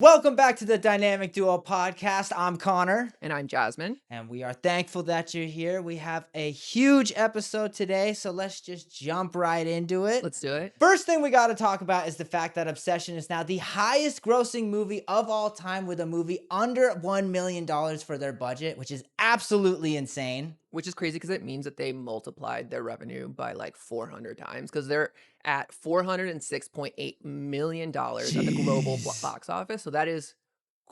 Welcome back to the Dynamic Duo podcast. I'm Connor, And I'm Jasmine. and we are thankful that you're here. We have a huge episode today, so let's just jump right into it. Let's do it. First thing we got to talk about is the fact that Obsession is now the highest grossing movie of all time with a movie under $1 million for their budget, which is absolutely insane. Which is crazy because it means that they multiplied their revenue by like 400 times because they're at $406.8 million at the global Jeez. box office. So that is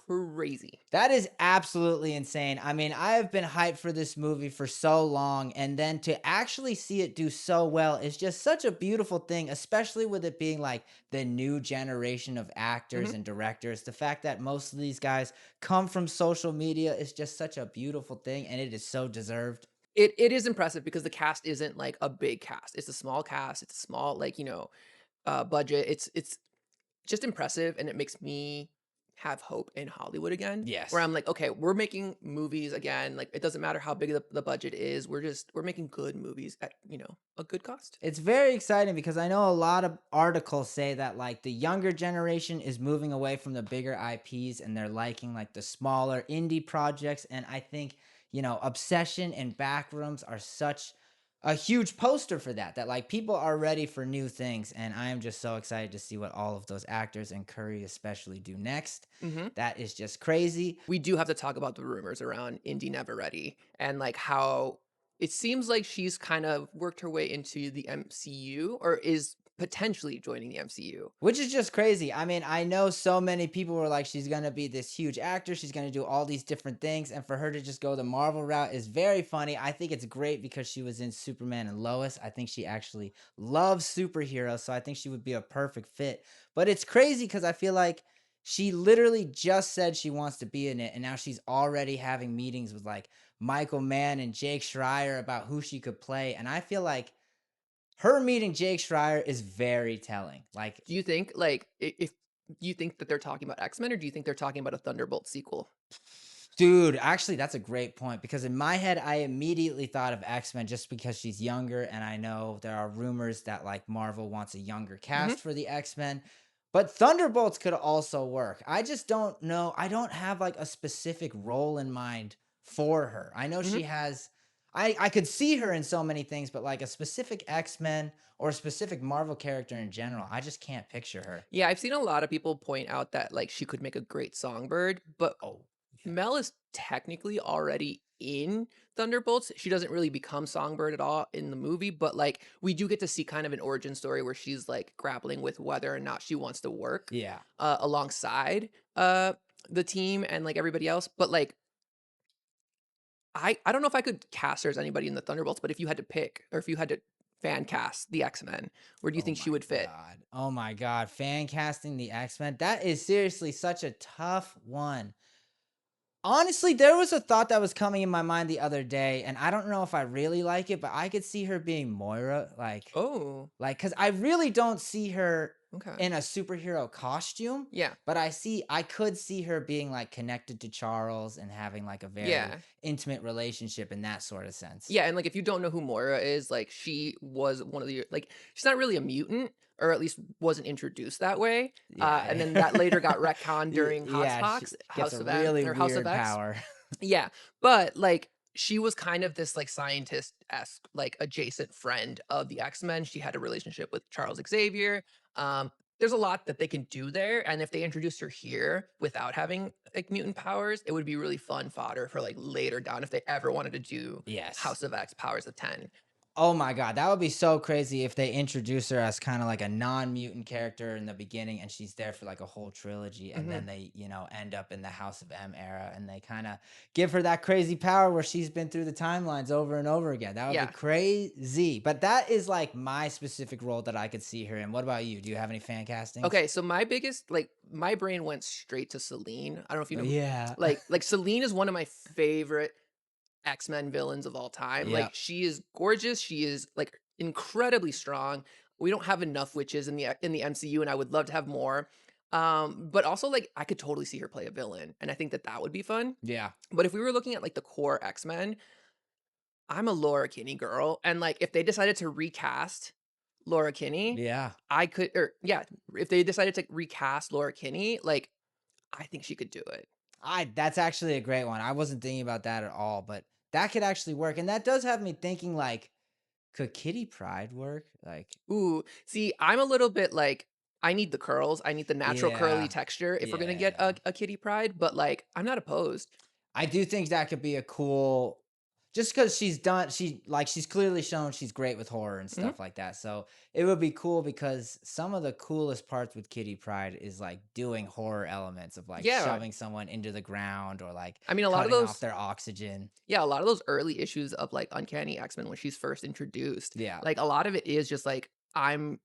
crazy. That is absolutely insane. I mean, I have been hyped for this movie for so long, and then to actually see it do so well is just such a beautiful thing, especially with it being like the new generation of actors Mhm. and directors. The fact that most of these guys come from social media is just such a beautiful thing, and it is so deserved. It is impressive because the cast isn't like a big cast. It's a small cast. It's a small budget. It's just impressive, and it makes me have hope in Hollywood again, where Yes. I'm like, okay, we're making movies again. Like it doesn't matter how big the budget is. We're making good movies at a good cost. It's very exciting because I know a lot of articles say that like the younger generation is moving away from the bigger IPs and they're liking like the smaller indie projects. And I think, Obsession and Backrooms are such a huge poster for that, that like people are ready for new things. And I am just so excited to see what all of those actors and Curry especially do next. Hmm. That is just crazy. We do have to talk about the rumors around Indy Never Ready and like how it seems like she's kind of worked her way into the MCU or is potentially joining the MCU. Which is just crazy. I mean, I know so many people were like, she's gonna be this huge actor, she's gonna do all these different things, and for her to just go the Marvel route is very funny. I think it's great because she was in Superman and Lois. I think she actually loves superheroes, so I think she would be a perfect fit. But it's crazy because I feel like she literally just said she wants to be in it, and now she's already having meetings with like Michael Mann and Jake Schreier about who she could play. And I feel like her meeting Jake Schreier is very telling. Like, Do you think like if you think that they're talking about X-Men or do you think they're talking about a Thunderbolt sequel? dude, actually, that's a great point because in my head, I immediately thought of X-Men just because she's younger, and I know there are rumors that like Marvel wants a younger Hmm. cast for the X-Men, but Thunderbolts could also work. I just don't know. I don't have like a specific role in mind for her. I know Hmm. she has. I could see her in so many things, but like a specific X-Men or a specific Marvel character in general, I just can't picture her. Yeah, I've seen a lot of people point out that like she could make a great songbird, but Oh, yeah. Mel is technically already in Thunderbolts. She doesn't really become Songbird at all in the movie, but like we do get to see kind of an origin story where she's like grappling with whether or not she wants to work Yeah. alongside the team and like everybody else. But like I don't know if I could cast her as anybody in the Thunderbolts, but if you had to pick or if you had to fan cast the X-Men, where do you Oh think she my would fit? god. Oh my god. Fan casting the X-Men. That is seriously such a tough one. Honestly, there was a thought that was coming in my mind the other day, and I don't know if I really like it, but I could see her being Moira, Oh, because I really don't see her okay. in a superhero costume, Yeah. but I could see her being like connected to Charles and having like a very Yeah. intimate relationship in that sort of sense. Yeah, and, like, if you don't know who Moira is, like, she was one of the like, she's not really a mutant, or at least wasn't introduced that way, and then that later got Yeah. retconned during Yeah, she gets House a of M really or House of weird X. power. Yeah, but, like, she was kind of this, like, scientist-esque, like, adjacent friend of the X-Men. She had a relationship with Charles Xavier. There's a lot that they can do there, and if they introduced her here without having, like, mutant powers, it would be really fun fodder for, like, later down if they ever wanted to do Yes. House of X Powers of 10. Oh my god, that would be so crazy if they introduce her as kinda like a non-mutant character in the beginning, and she's there for, like, a whole trilogy, and then Mhm. they, end up in the House of M era, and they kinda give her that crazy power where she's been through the timelines over and over again. That would be Yeah. crazy, but that is, like, my specific role that I could see her in. What about you? Do you have any fan castings? Okay, so my biggest like, my brain went straight to Selene. I don't know if you know who Yeah. like, Selene is one of my favorite X-Men villains of all time. Like, Yep. she is gorgeous, she is, like, incredibly strong. We don't have enough witches in the MCU, and I would love to have more. But also, like, I could totally see her play a villain, and I think that that would be fun. Yeah. But if we were looking at, like, the core X-Men, I'm a Laura Kinney girl, and, like, if they decided to recast Laura Kinney, Yeah. I could or yeah, if they decided to recast Laura Kinney, like, I think she could do it. I That's actually a great one. I wasn't thinking about that at all, but that could actually work. And that does have me thinking like, could Kitty Pride work? Like, Ooh, see, I'm a little bit like, I need the curls. I need the natural curly yeah, texture if we're gonna get yeah. a kitty pride, but like, I'm not opposed. I do think that could be a cool, just because she's clearly shown she's great with horror and Mhm. stuff like that. So it would be cool because some of the coolest parts with Kitty Pride is like doing horror elements of like Yeah, shoving someone into the ground or like I mean, a lot of cutting off those their oxygen. yeah, a lot of those early issues of, like, Uncanny X-Men when she's first introduced, Yeah. like, a lot of it is just, like, I'm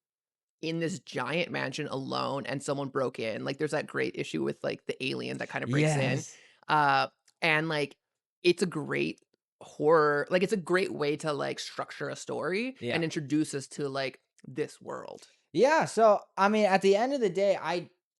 in this giant mansion alone and someone broke in. Like, there's that great issue with, like, the alien that kinda breaks in, Yes. uh, and, like, it's a great horror like, it's a great way to, like, structure a story Yeah. and introduce us to, like, this world. Yeah, so I mean, at the end of the day,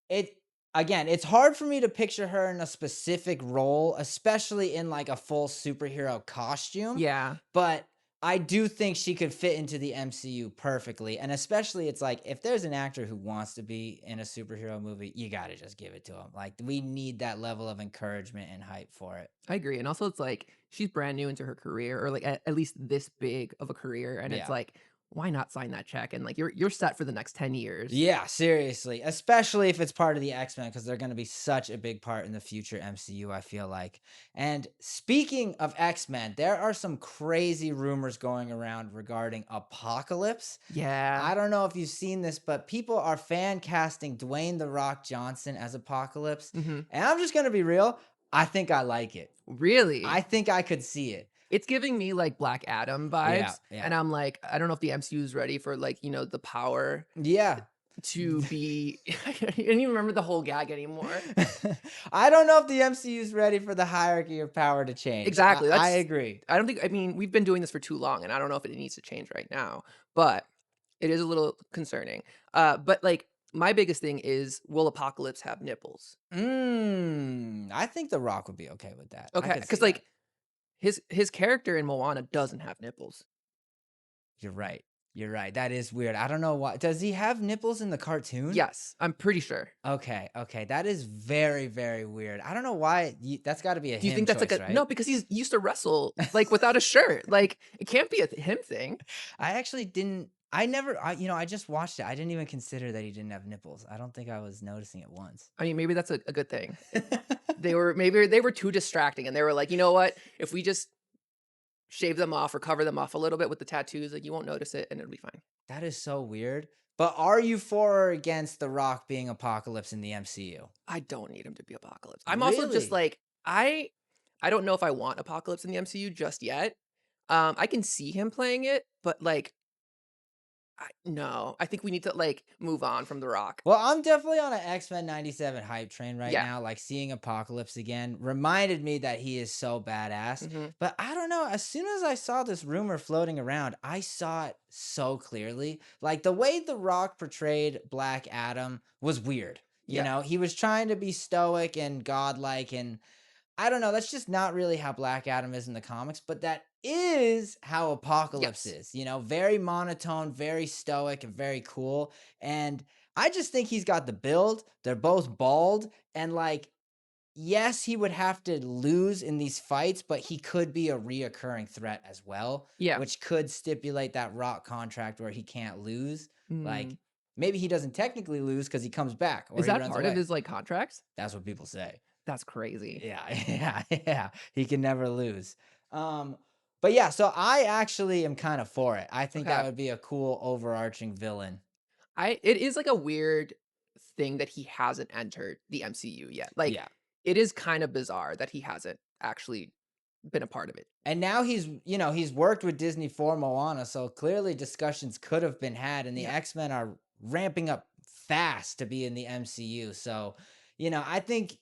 it again, it's hard for me to picture her in a specific role, especially in like a full superhero costume, Yeah. but I do think she could fit into the MCU perfectly. And especially it's like if there's an actor who wants to be in a superhero movie, you got to just give it to him. Like we need that level of encouragement and hype for it. I agree, and also it's like she's brand new into her career, or like at least this big of a career, and it's Yeah. like, why not sign that check? And like you're set for the next 10 years. Yeah, seriously, especially if it's part of the X-Men because they're going to be such a big part in the future MCU, I feel like. And speaking of X-Men, there are some crazy rumors going around regarding Apocalypse. Yeah. I don't know if you've seen this, but people are fan casting Dwayne the Rock Johnson as Apocalypse. Hmm. And I'm just going to be real, I think I like it. I Really? think I could see it. It's giving me like Black Adam Yeah, vibes, yeah. and I'm like, I don't know if the MCU is ready for like the power Yeah. to be. I don't even remember the whole gag anymore. I don't know if the MCU is ready for the hierarchy of power to change. Exactly. I That's. agree. I don't think. I mean, we've been doing this for too long, and I don't know if it needs to change right now. But it is a little concerning. But like my biggest thing is, will Apocalypse have nipples? I think The Rock would be okay with that. I Okay, could see because that. like his character in Moana doesn't have nipples. You're right. You're right. That is weird. I don't know why. Does he have nipples in the cartoon? Yes, I'm pretty sure. Okay. Okay. That is very, very weird. I don't know why. That's got to be a Do you him think that's like choice, a no? right? Because he's used to wrestle like without a shirt. Like it can't be a him thing. I actually didn't. I never. I just watched it. I didn't even consider that he didn't have nipples. I don't think I was noticing it once. I mean, maybe that's a good thing. Maybe they were too distracting, and they were like, you know what? If we just shave them off or cover them off a little bit with the tattoos, like you won't notice it, and it'll be fine. That is so weird. But are you for or against The Rock being Apocalypse in the MCU? I don't need him to be Apocalypse. I'm also just Really? like I don't know if I want Apocalypse in the MCU just yet. I can see him playing it, but like no, I think we need to like move on from The Rock. Well, I'm definitely on an X-Men 97 hype train right Yeah. now. Like seeing Apocalypse again reminded me that he is so badass. Hmm. But I don't know. As soon as I saw this rumor floating around, I saw it so clearly. Like the way The Rock portrayed Black Adam was weird. Yeah. He was trying to be stoic and godlike, and I don't know, that's just not really how Black Adam is in the comics, but that is how Apocalypse Yes. is, very monotone, very stoic, and very cool. And I just think he's got the build. They're both bald. And like, yes, he would have to lose in these fights, but he could be a reoccurring threat as well, Yeah. which could stipulate that Rock contract where he can't lose. Mm. Like, maybe he doesn't technically lose because he comes back or Is he that runs part of away. his like contracts? That's what people say. That's crazy. Yeah, yeah, yeah. He can never lose. But yeah, so I actually am kind of for it. I think that Okay. would be a cool overarching villain. It is like a weird thing that he hasn't entered the MCU yet. Like Yeah. it is kind of bizarre that he hasn't actually been a part of it. And now he's worked with Disney for Moana, so clearly discussions could have been had, and the Yeah. X-Men are ramping up fast to be in the MCU. So, I think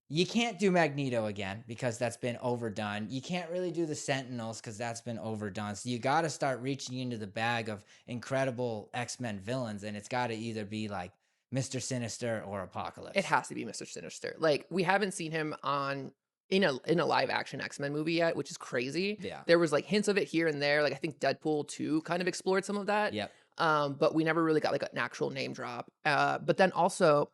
you can't do Magneto again because that's been overdone. You can't really do the Sentinels because that's been overdone. So you got to start reaching into the bag of incredible X-Men villains, and it's got to either be like Mr. Sinister or It Apocalypse. has to be Mr. Sinister. Like we haven't seen him on in a live action X-Men movie yet, which is crazy. Yeah. There was like hints of it here and there. Like I think Deadpool 2 kind of explored some of that. Yep. But we never really got like an actual name drop. But then also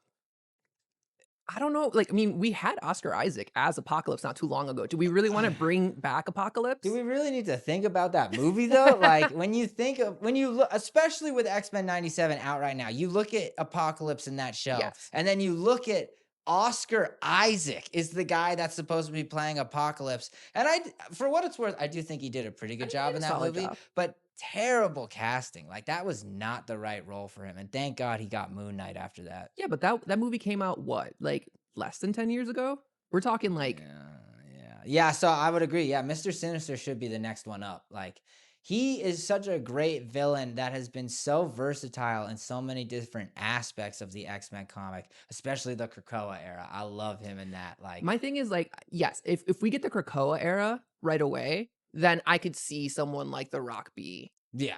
I don't know, like, I mean, we had Oscar Isaac as Apocalypse not too long ago. Do we really wanna bring back Do Apocalypse? we really need to think about that movie though? Like when you think of when you look, especially with X-Men 97 out right now, you look at Apocalypse in that show, Yes. and then you look at Oscar Isaac is the guy that's supposed to be playing Apocalypse. And for what it's worth, I do think he did a pretty I good think he job did in a that solid movie, job. but terrible casting. Like that was not the right role for him. And thank God he got Moon Knight after that. Yeah, but that movie came out what, like, less than 10 years ago? We're talking, like Yeah, yeah. So I would agree. Yeah, Mr. Sinister should be the next one up. Like he is such a great villain that has been so versatile in so many different aspects of the X-Men comic, especially the Krakoa era. I love him in that. Like, my thing is, like, yes, if we get the Krakoa era right away, then I could see someone like The Rock be yeah.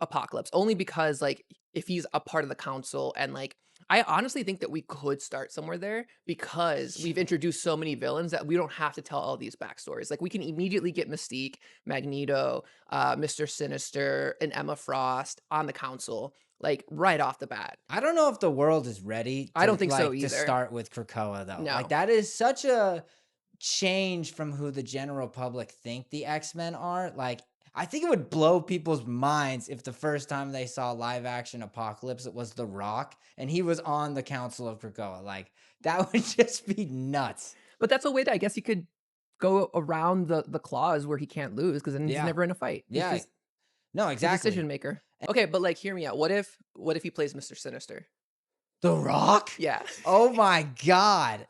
Apocalypse, only because, like, if he's a part of the council and, like, I honestly think that we could start somewhere there because we've introduced so many villains that we don't have to tell all these backstories. Like, we can immediately get Mystique, Magneto, Mr. Sinister, and Emma Frost on the council, like, right off the bat. I don't know if the world is ready I don't to think so to either. start with Krakoa though. Like No. that is such a change from who the general public think the X-Men are. Like, I think it would blow people's minds if the first time they saw live action Apocalypse, it was The Rock and he was on the Council of Krakoa. Like, that would just be nuts. But that's a way that I guess he could go around the clause where he can't lose because then he's Yeah. never in a fight. He's Yeah. just No, the exactly. decision maker. Okay, but, like, hear me out. What if he plays Mr. Sinister? The Rock? Yeah. Oh my God.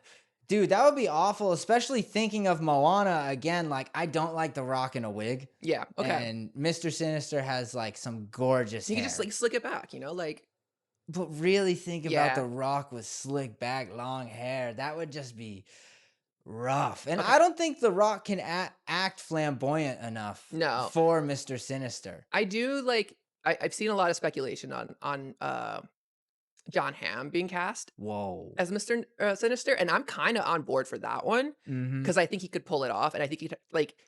Dude, that would be awful, especially thinking of Moana again. Like, I don't like The Rock in a wig. Yeah, okay. And Mr. Sinister has like some gorgeous You could just, hair. like, slick it back, you know, like But really think about yeah. The Rock with slick back, long hair. That would just be rough. And Okay. I don't think The Rock can act flamboyant enough No. for Mr. Sinister. I do like I've seen a lot of speculation on John Hamm being cast Whoa. as Mr. Sinister, and I'm kinda on board for that one Mm-hmm. because I think he could pull it off, and I think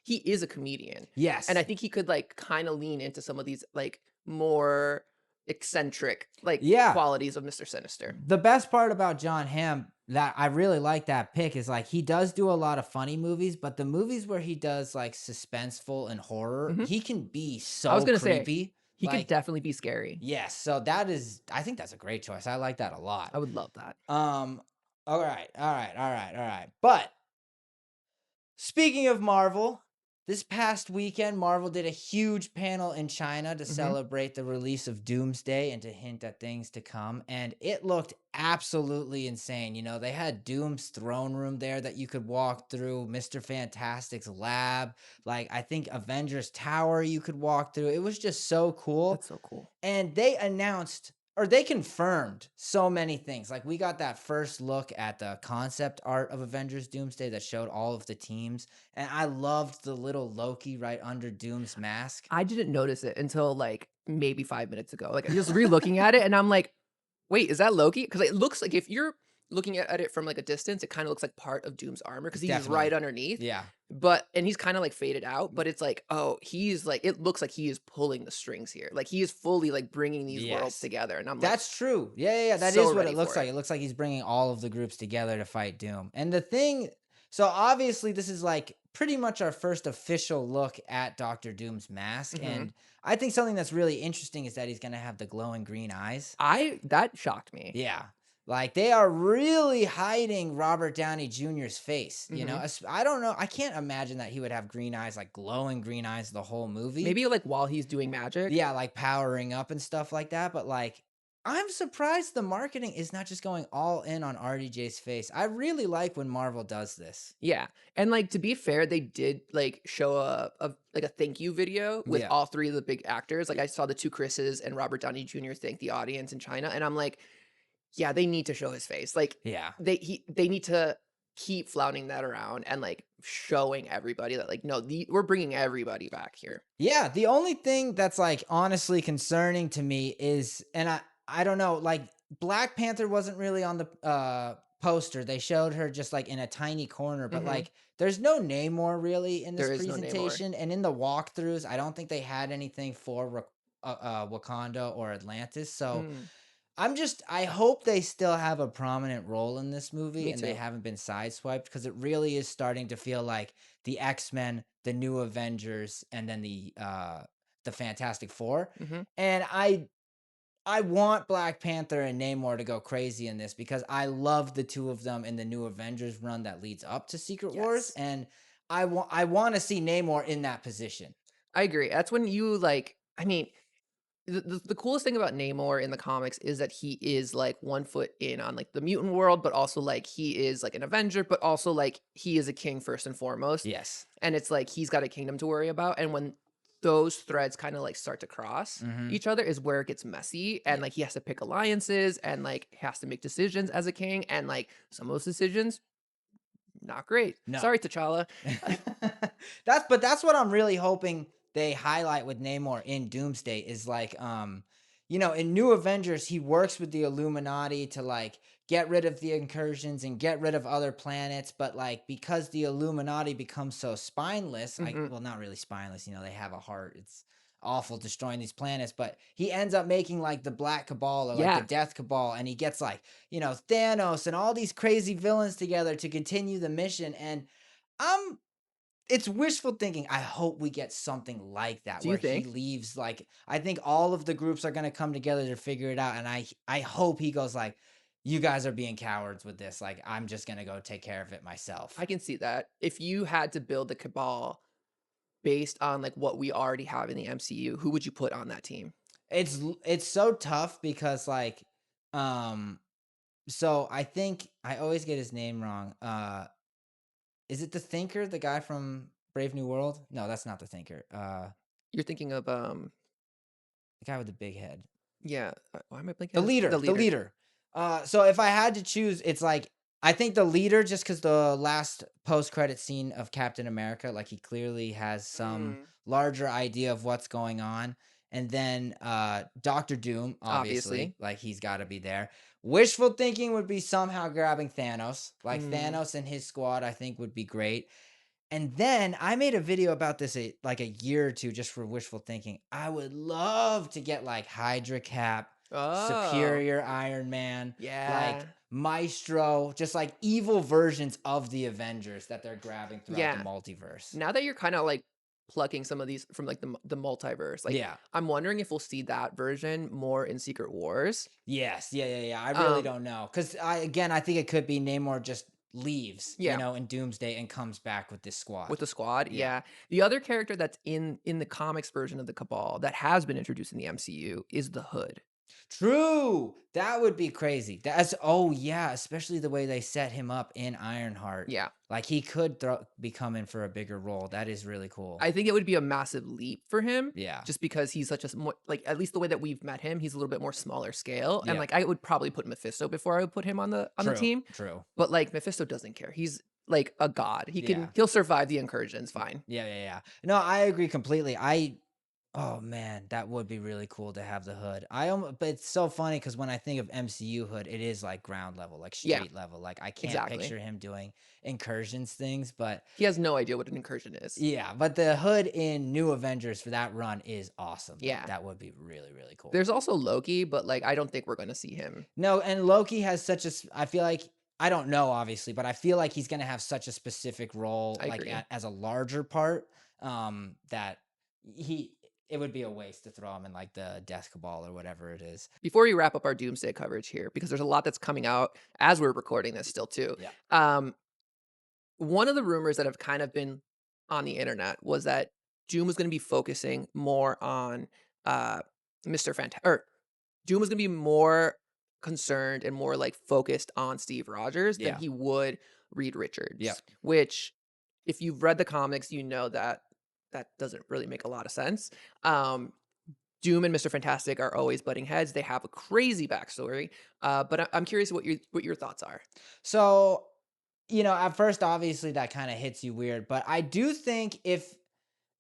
he is a comedian, and Yes. I think he could, like, kinda lean into some of these, like, more eccentric, like, Yeah. qualities of Mr. Sinister. The best part about John Hamm that I really like that pick is like he does do a lot of funny movies, but the movies where he does like suspenseful and horror, Mhm. he can be I was so gonna say, creepy. he could Like, definitely be scary. yes, so that is I think that's a great choice. I like that a lot. I would love that. Um, all right, all right, all right, all right. But speaking of Marvel, this past weekend, Marvel did a huge panel in China to Mhm. celebrate the release of Doomsday and to hint at things to come. And it looked absolutely insane. You know, they had Doom's throne room there that you could walk through, Mr. Fantastic's lab, like I think Avengers Tower you could walk through. It was just so cool. That's so cool. And they announced or they confirmed so many things. Like we got that first look at the concept art of Avengers Doomsday that showed all of the teams. And I loved the little Loki right under Doom's mask. I didn't notice it until, like, maybe 5 minutes ago. Like, I just re-looking at it, and I'm like, "Wait, is that Loki?" Because it looks like if you're looking at it from, like, a distance, it kinda looks like part of Doom's armor because he's right Definitely. underneath, Yeah. and he's kinda, like, faded out, but it's like, oh, he's, like it looks like he is pulling the strings here. Like, he is fully, like, bringing these worlds Yes. together, and I'm, like, That's true. Yeah, yeah, yeah. That so is what ready it looks for like. it. It looks like he's bringing all of the groups together to fight Doom. And the thing, so obviously, this is like pretty much our first official look at Doctor Doom's mask. Mhm. And I think something that's really interesting is that he's going to have the glowing green eyes. That shocked me. Yeah. Like they are really hiding Robert Downey Jr.'s face. You know, Mhm. I don't know. I can't imagine that he would have green eyes, like glowing green eyes the whole movie. Maybe, like, while he's doing magic? Yeah, like powering up and stuff like that. But like, I'm surprised the marketing is not just going all in on RDJ's face. I really like when Marvel does this. Yeah, and, like, to be fair, they did, like, show like, a thank you video with Yeah. all 3 of the big actors, like, I saw the 2 Chris's and Robert Downey Jr. thank the audience in China, and I'm like, "Yeah, they need to show his face." Like, Yeah. they need to keep flouting that around and, like, showing everybody that, like, "No, we're bringing everybody back here." Yeah. The only thing that's like honestly concerning to me is, and I don't know, like Black Panther wasn't really on the poster. They showed her just like in a tiny corner, but Mhm. like there's no Namor really in this There is no Namor. presentation. And in the walkthroughs, I don't think they had anything for Wakanda or Atlantis. So Mm. I hope they still have a prominent role in this movie Me and they too. haven't been sideswiped because it really is starting to feel like the X-Men, the New Avengers, and then the Fantastic Four. Mhm. And I want Black Panther and Namor to go crazy in this because I love the two of them in the New Avengers run that leads up to Secret Wars, Yes. and I want to see Namor in that position. I agree. That's when you, like, I mean, the coolest thing about Namor in the comics is that he is, like, 1 foot in on, like, the mutant world, but also, like, he is, like, an Avenger, but also, like, he is a king first and foremost, Yes. and it's like he's got a kingdom to worry about, and when those threads kinda, like, start to cross Hmm. each other is where it gets messy, and, like, he has to pick alliances and, like, has to make decisions as a king, and, like, some of those decisions, not great. No. Sorry, T'Challa. That's what I'm really hoping they highlight with Namor in Doomsday is like in New Avengers he works with the Illuminati to like get rid of the incursions and get rid of other planets, but like because the Illuminati becomes so spineless, Mhm. not really spineless, they have a heart. It's awful destroying these planets, but he ends up making like the Black Cabal or like the Yeah. Death Cabal, and he gets like, Thanos and all these crazy villains together to continue the mission. And I'm it's wishful thinking. I hope we get something like that Do you where he think? leaves like I think all of the groups are going to come together to figure it out, and I hope he goes like, you guys are being cowards with this. Like I'm just going to go take care of it myself. I can see that. If you had to build a cabal based on, like, what we already have in the MCU, who would you put on that team? It's so tough because like um so I think I always get his name wrong. Is it the Thinker, the guy from Brave New World? No, that's not the Thinker. You're thinking of, The guy with the big head. yeah, why am I blanking The on his the leader, the leader? leader. So if I had to choose, it's like I think the leader, just because the last post-credit scene of Captain America, like he clearly has some Mm, larger idea of what's going on. And then Doctor Doom, obviously. obviously, like he's got to be there. Wishful thinking would be somehow grabbing Thanos. Like Mm, Thanos and his squad, I think would be great. And then I made a video about this like a year or two just for wishful thinking. I would love to get like Hydra Cap, oh, Superior Iron Man, like yeah, Maestro, just like evil versions of the Avengers that they're grabbing throughout the yeah. multiverse. Now that you're kinda, like, plucking some of these from, like, the multiverse, like, Yeah. I'm wondering if we'll see that version more in Secret Wars. Yes. Yeah. Yeah. Yeah. I really Um, don't know. Cause I think it could be Namor just leaves, yeah. in Doomsday and comes back with this squad. With the squad, Yeah. yeah. The other character that's in the comics version of the Cabal that has been introduced in the MCU is the Hood. True. That would be crazy. That's oh yeah, especially the way they set him up in Ironheart. Yeah. Like he could be coming for a bigger role. That is really cool. I think it would be a massive leap for him Yeah. just because he's such a like, at least the way that we've met him, he's a little bit more smaller scale, and, Yeah. like, I would probably put Mephisto before I would put him on the True. team, True. but, like, Mephisto doesn't care. He's like a god. Yeah. He'll survive the incursions fine. Yeah, yeah, yeah. No, I agree completely. Oh man, that would be really cool to have the hood. But it's so funny because when I think of MCU hood, it is like ground level, like Yeah, street level. Like I can't exactly. picture him doing incursions things, but He has no idea what an incursion is. yeah, but the hood in New Avengers for that run is awesome. Like Yeah. that would be really, really cool. There's also Loki, but, like, I don't think we're gonna see him. No, and Loki has such I feel like I don't know obviously, but I feel like he's going to have such a specific role I like agree. as a larger part that he it would be a waste to throw him in like the Death Cabal or whatever it is. Before we wrap up our doomsday coverage here, because there's a lot that's coming out as we're recording this still too. Yeah. Um, one of the rumors that have kind of been on the internet was that Doom was going to be focusing more on uh, Mr. Fantastic, or Doom was going to be more concerned and more like focused on Steve Rogers than Yeah. he would Reed Yeah. Richards. Which, if you've read the comics, you know that that doesn't really make a lot of sense. Um, Doom and Mr. Fantastic are always butting heads. They have a crazy backstory, but I'm curious what your thoughts are. So, at first obviously that kind of hits you weird, but I do think if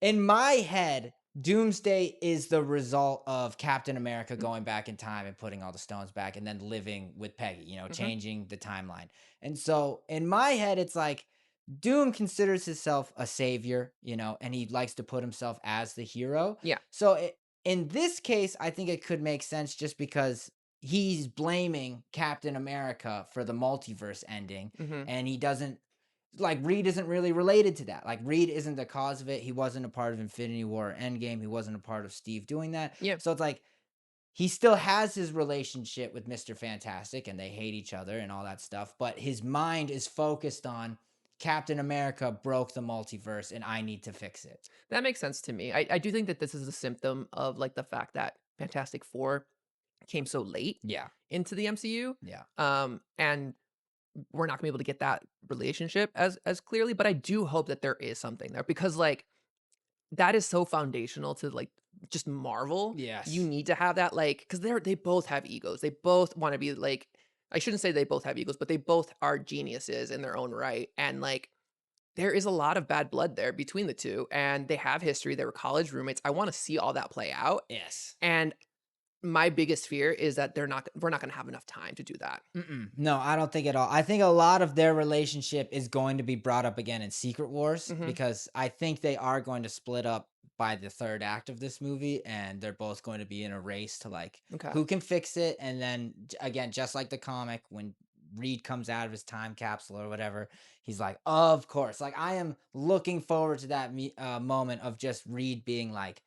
in my head, Doomsday is the result of Captain America Mm, going back in time and putting all the stones back and then living with Peggy, mhm. changing the timeline. And so in my head, it's like Doom considers himself a savior, and he likes to put himself as the hero. Yeah, So in this case, I think it could make sense just because. he's blaming Captain America for the multiverse ending, Mhm. and he doesn't like Reed isn't really related to that. Like Reed isn't the cause of it. He wasn't a part of Infinity War or Endgame. He wasn't a part of Steve doing that. Yeah. So it's like he still has his relationship with Mr. Fantastic and they hate each other and all that stuff, but his mind is focused on Captain America broke the multiverse and I need to fix it. That makes sense to me. I do think that this is a symptom of, like, the fact that Fantastic Four came so late Yeah. into the MCU, Yeah. and we're not gonna be able to get that relationship as clearly, but I do hope that there is something there because, like, that is so foundational to, like, just Marvel. You Yes. need to have that, like, because 'cause they both have egos. They both wanna be, like, I shouldn't say they both have egos, but they both are geniuses in their own right, and, like, there is a lot of bad blood there between the 2, and they have history. They were college roommates. I wanna see all that play out, Yes. and my biggest fear is that we're not gonna have enough time to do that. Mm-mm. No, I don't think at all. I think a lot of their relationship is going to be brought up again in Secret Wars Mhm. because I think they are going to split up by the third act of this movie and they're both going to be in a race to like Okay. who can fix it. And then again, just like the comic, when Reed comes out of his time capsule or whatever, he's like, of course. Like I am looking forward to that moment of just Reed being like,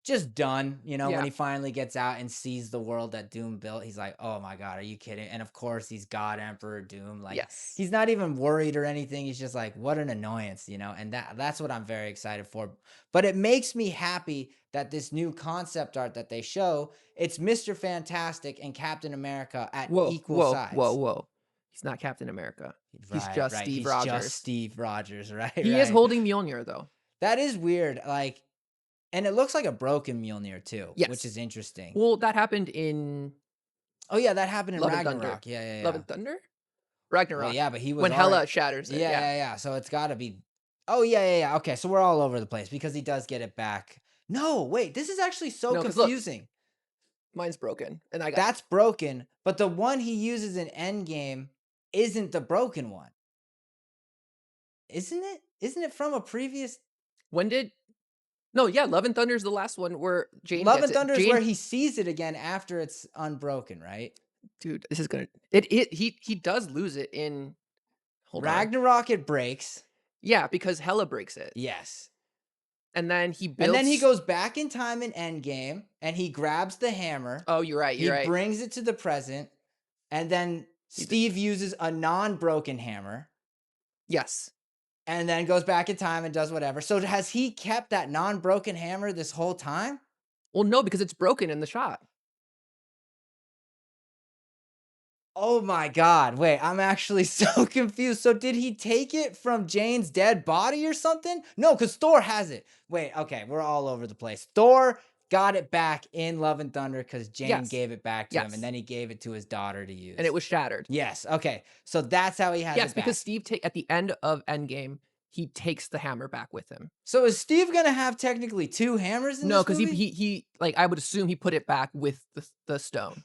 just done, when Yeah. he finally gets out and sees the world that Doom built, he's like, "Oh my god, are you kidding?" And of course, he's God Emperor Doom. Like Yes. he's not even worried or anything. He's just like, "What an annoyance," And that's what I'm very excited for. But it makes me happy that this new concept art that they show, it's Mr. Fantastic and Captain America at Whoa, equal whoa, whoa, sides. whoa. He's not Captain America. He's Right, just right. Steve He's just Rogers. Steve Rogers, right, He is right. holding Mjolnir, though. That is weird. Like, and it looks like a broken Mjolnir too, which Yes. is interesting. Well, that happened in Oh, yeah, that happened in Love and Thunder. Ragnarok. Yeah, yeah, Love yeah. and Thunder? Well, Ragnarok. yeah, but he was When already. Hela shatters it, Yeah, yeah. yeah, yeah. So it's gotta be. Oh, yeah, yeah, yeah. Okay, so we're all over the place because he does get it back. No, wait, this is actually so No, because look, confusing. mine's broken, and I got That's broken, but the one he uses in Endgame isn't the broken one, isn't it? Isn't it from a previous. when did No, yeah, Love and Thunder is the last one where Jane Love gets and it. Thunder is Jane where he sees it again after it's unbroken, right? Dude, this is gonna it he does lose it in hold on. Ragnarok, it breaks. Yeah, because Hela breaks it, Yes. and then he And then he builds goes back in time in Endgame and he grabs the hammer. Oh, you're right, He you're right. brings it to the present, and then He d Steve uses a non-broken hammer Yes. and then goes back in time and does whatever. So has he kept that non-broken hammer this whole time? Well, no, because it's broken in the shot. Oh my god. Wait, I'm actually so confused. So did he take it from Jane's dead body or something? No, cuz Thor has it. Wait, okay, we're all over the place. Thor got it back in Love and Thunder cuz Jane Yes. gave it back to him and Yes. then he gave it to his daughter to And it use. was shattered. Yes, okay. So that's how he has Yes, it because back. Steve ta at the end of Endgame, he takes the hammer back with him. So is Steve gonna have technically 2 hammers in No, this because movie? he like, I would assume he put it back with the stone.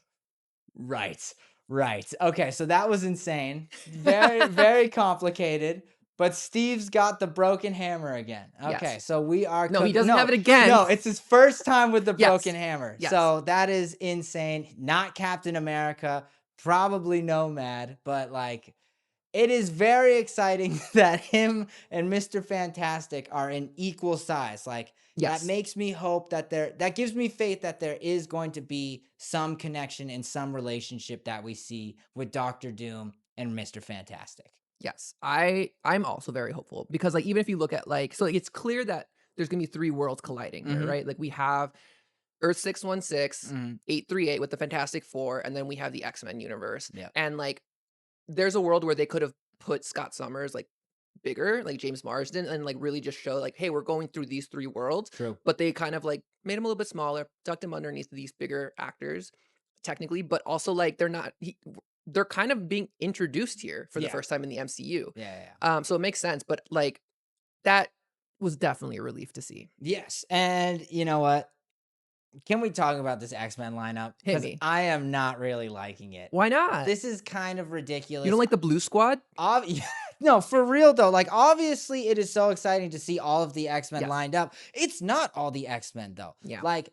Right, right. Okay, so that was insane. Very, very complicated. But Steve's got the broken hammer again. Okay, Yes. so we are No, he cook doesn't have no, it again. no, it's his first time with the broken Yes. hammer. Yes. So that is insane. Not Captain America, probably Nomad, but like it is very exciting that him and Mr. Fantastic are in equal size. Like that Yes. makes me hope that gives me faith that there is going to be some connection and some relationship that we see with Doctor Doom and Mr. Fantastic. Yes. I'm also very hopeful because, like, even if you look at, like so, like, it's clear that there's gonna be 3 worlds colliding here, Mhm. right? Like, we have Earth 616, Mhm. 838 with the Fantastic Four, and then we have the X-Men universe, Yeah. and, like, there's a world where they could have put Scott Summers, like, bigger, like James Marsden, and, like, really just show, like, "Hey, we're going through these 3 worlds," True. but they kind of, like, made him a little bit smaller, tucked him underneath these bigger actors, technically, but also, like, they're kind of being introduced here for the Yeah. first time in the MCU. Yeah, yeah, yeah. So it makes sense, but, like, that was definitely a relief to see. Yes. And you know what? Can we talk about this X-Men lineup? Hit Because me. I am not really liking it. Why not? This is kind of You don't ridiculous. like the Blue Squad? Yeah, no, for real though. Like, obviously, it is so exciting to see all of the X Men Yes. lined up. It's not all the X Men though. Yeah. Like,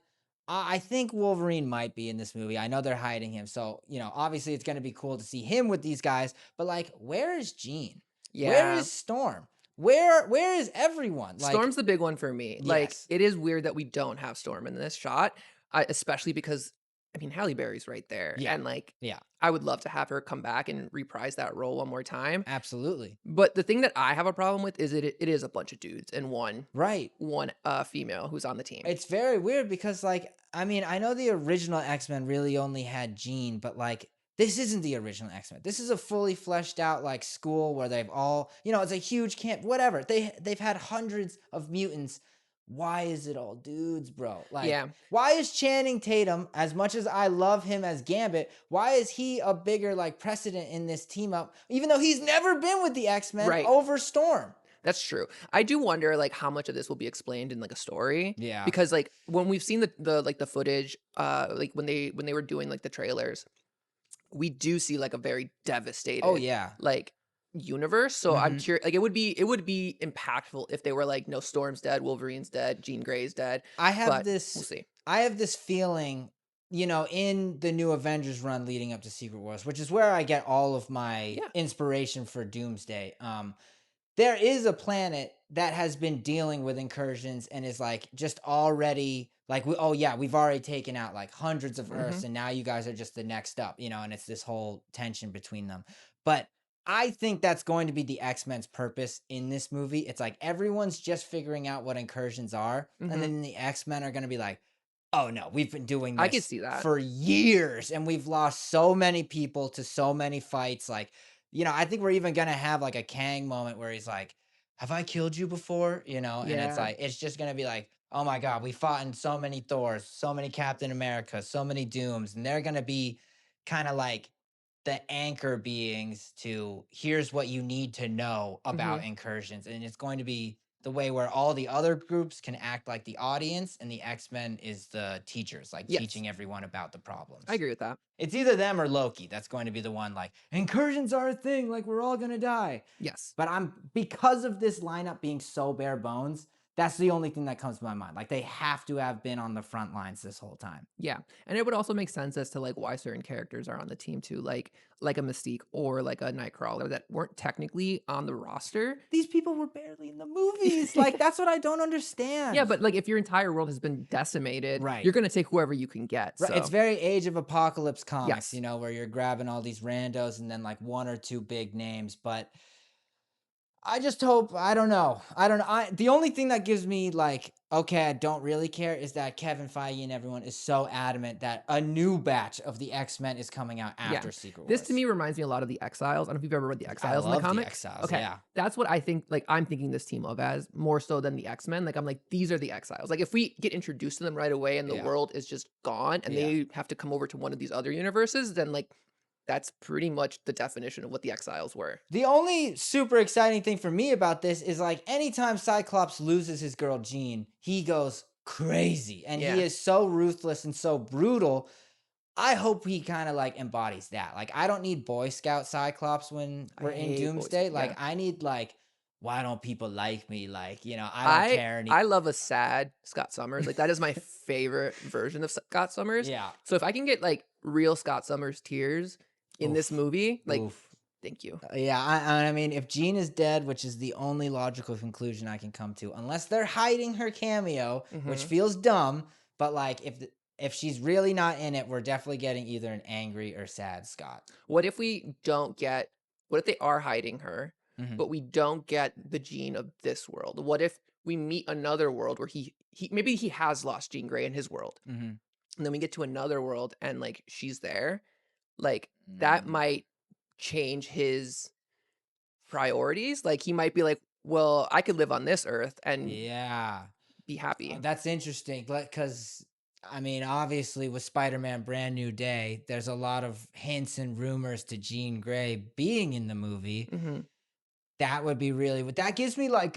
I think Wolverine might be in this movie. I know they're hiding him. So, obviously it's going to be cool to see him with these guys, but like where is Jean? Where Yeah. is Storm? Where is everyone? Like Storm's the big one for me. Like, yes. it is weird that we don't have Storm in this shot, especially because, I mean, Halle Berry's right there, Yeah. and, like, Yeah. I would love to have her come back and reprise that role one more time, Absolutely. but the thing that I have a problem with is it is a bunch of dudes and Right. female who's on the team. It's very weird because, like, I mean, I know the original X-Men really only had Jean, but like, this isn't the original X-Men. This is a fully fleshed out like school where they've all, it's a huge camp, whatever. They've had hundreds of mutants. Why is it all dudes, bro? Like, Yeah, why is Channing Tatum, as much as I love him as Gambit, why is he a bigger like precedent in this team up, even though he's never been with the X-Men right. over Storm? That's true. I do wonder, like, how much of this will be explained in, like, a story, Yeah. because, like, when we've seen the footage, like, when they were doing, like, the trailers, we do see, like, a very Oh devastated, yeah. like, universe, so I'm Mhm. curious. Like, it would be impactful if they were like, "No, Storm's dead, Wolverine's dead, Jean Grey's dead," I have but we'll this see. I have this feeling, in the new Avengers run leading up to Secret Wars, which is where I get all of my Yeah. inspiration for Doomsday. There is a planet that has been dealing with incursions and is like just already like oh yeah, we've already taken out like hundreds of Earths Mhm. and now you guys are just the next up, and it's this whole tension between them. But I think that's going to be the X-Men's purpose in this movie. It's like everyone's just figuring out what incursions are, and Mhm. then the X-Men are going to be like, "Oh no, we've been doing I could this see that. for years and we've lost so many people to so many fights." Like, I think we're even going to have like a Kang moment where he's like, "Have I killed you before?" And it's Yeah. like it's just going to be like, "Oh my god, we fought in so many Thors, so many Captain America, so many Dooms." And they're going to be kind of like the anchor beings to here's what you need to know about Mhm. incursions, and it's going to be the way where all the other groups can act like the audience and the X-Men is the teachers, like Yes. teaching everyone about the I problems. agree with that. It's either them or Loki that's going to be the one like incursions are a thing, like we're all going to die. Yes. But I'm because of this lineup being so bare bones, that's the only thing that comes to my mind. Like they have to have been on the front lines this whole time. Yeah, and it would also make sense as to, like, why certain characters are on the team too, like a Mystique or like a Nightcrawler that weren't technically on the roster. These people were barely in the movies. Like that's what I don't Yeah, understand. but, like, if your entire world has been decimated, Right. you're gonna take whoever you can get, Right, it's so very Age of Apocalypse comics, yes. where you're grabbing all these randos and then like one or two big names. But I just hope I don't know. I don't know. The only thing that gives me like, okay, I don't really care is that Kevin Feige and everyone is so adamant that a new batch of the X-Men is coming out Yeah. after Secret This to Wars. me reminds me a lot of the Exiles. I don't know if you've ever read the I Exiles in the love the comics. Exiles, Okay. yeah. That's what I think, like, I'm thinking this team of as more so than the X-Men. Like, I'm like, these are the Exiles. Like, if we get introduced to them right away and the Yeah. world is just gone and Yeah. they have to come over to one of these other universes, then like that's pretty much the definition of what the Exiles were. The only super exciting thing for me about this is like anytime Cyclops loses his girl Jean, he goes crazy and he Yeah. is so ruthless and so brutal. I hope he kind of like embodies that. Like, I don't need Boy Scout Cyclops when I we're in hate boys. Doomsday. Yeah. Like, I need like, why don't people like me? Like, I don't I care any. I love a sad Scott Summers. Like that is my favorite version of Scott Summers. Yeah. So if I can get like real Scott Summers tears in this Oof. movie, like Oof. thank you. Yeah. I mean, if Jean is dead, which is the only logical conclusion I can come to, unless they're hiding her cameo, which Mhm. feels dumb, but like if she's really not in it, we're definitely getting either an angry or sad Scott. What if we don't get what if they are hiding her, Hmm. but we don't get the Jean of this world? What if we meet another world where he maybe he has lost Jean Grey in his world. Hmm. And then we get to another world and like she's there. Like that Mm. might change his priorities. Like he might be like, "Well, I could live on this earth and Yeah. be happy." That's interesting, because I mean, obviously, with Spider-Man: Brand New Day, there's a lot of hints and rumors to Jean Grey being in the movie. Mhm. That would be really what that gives me like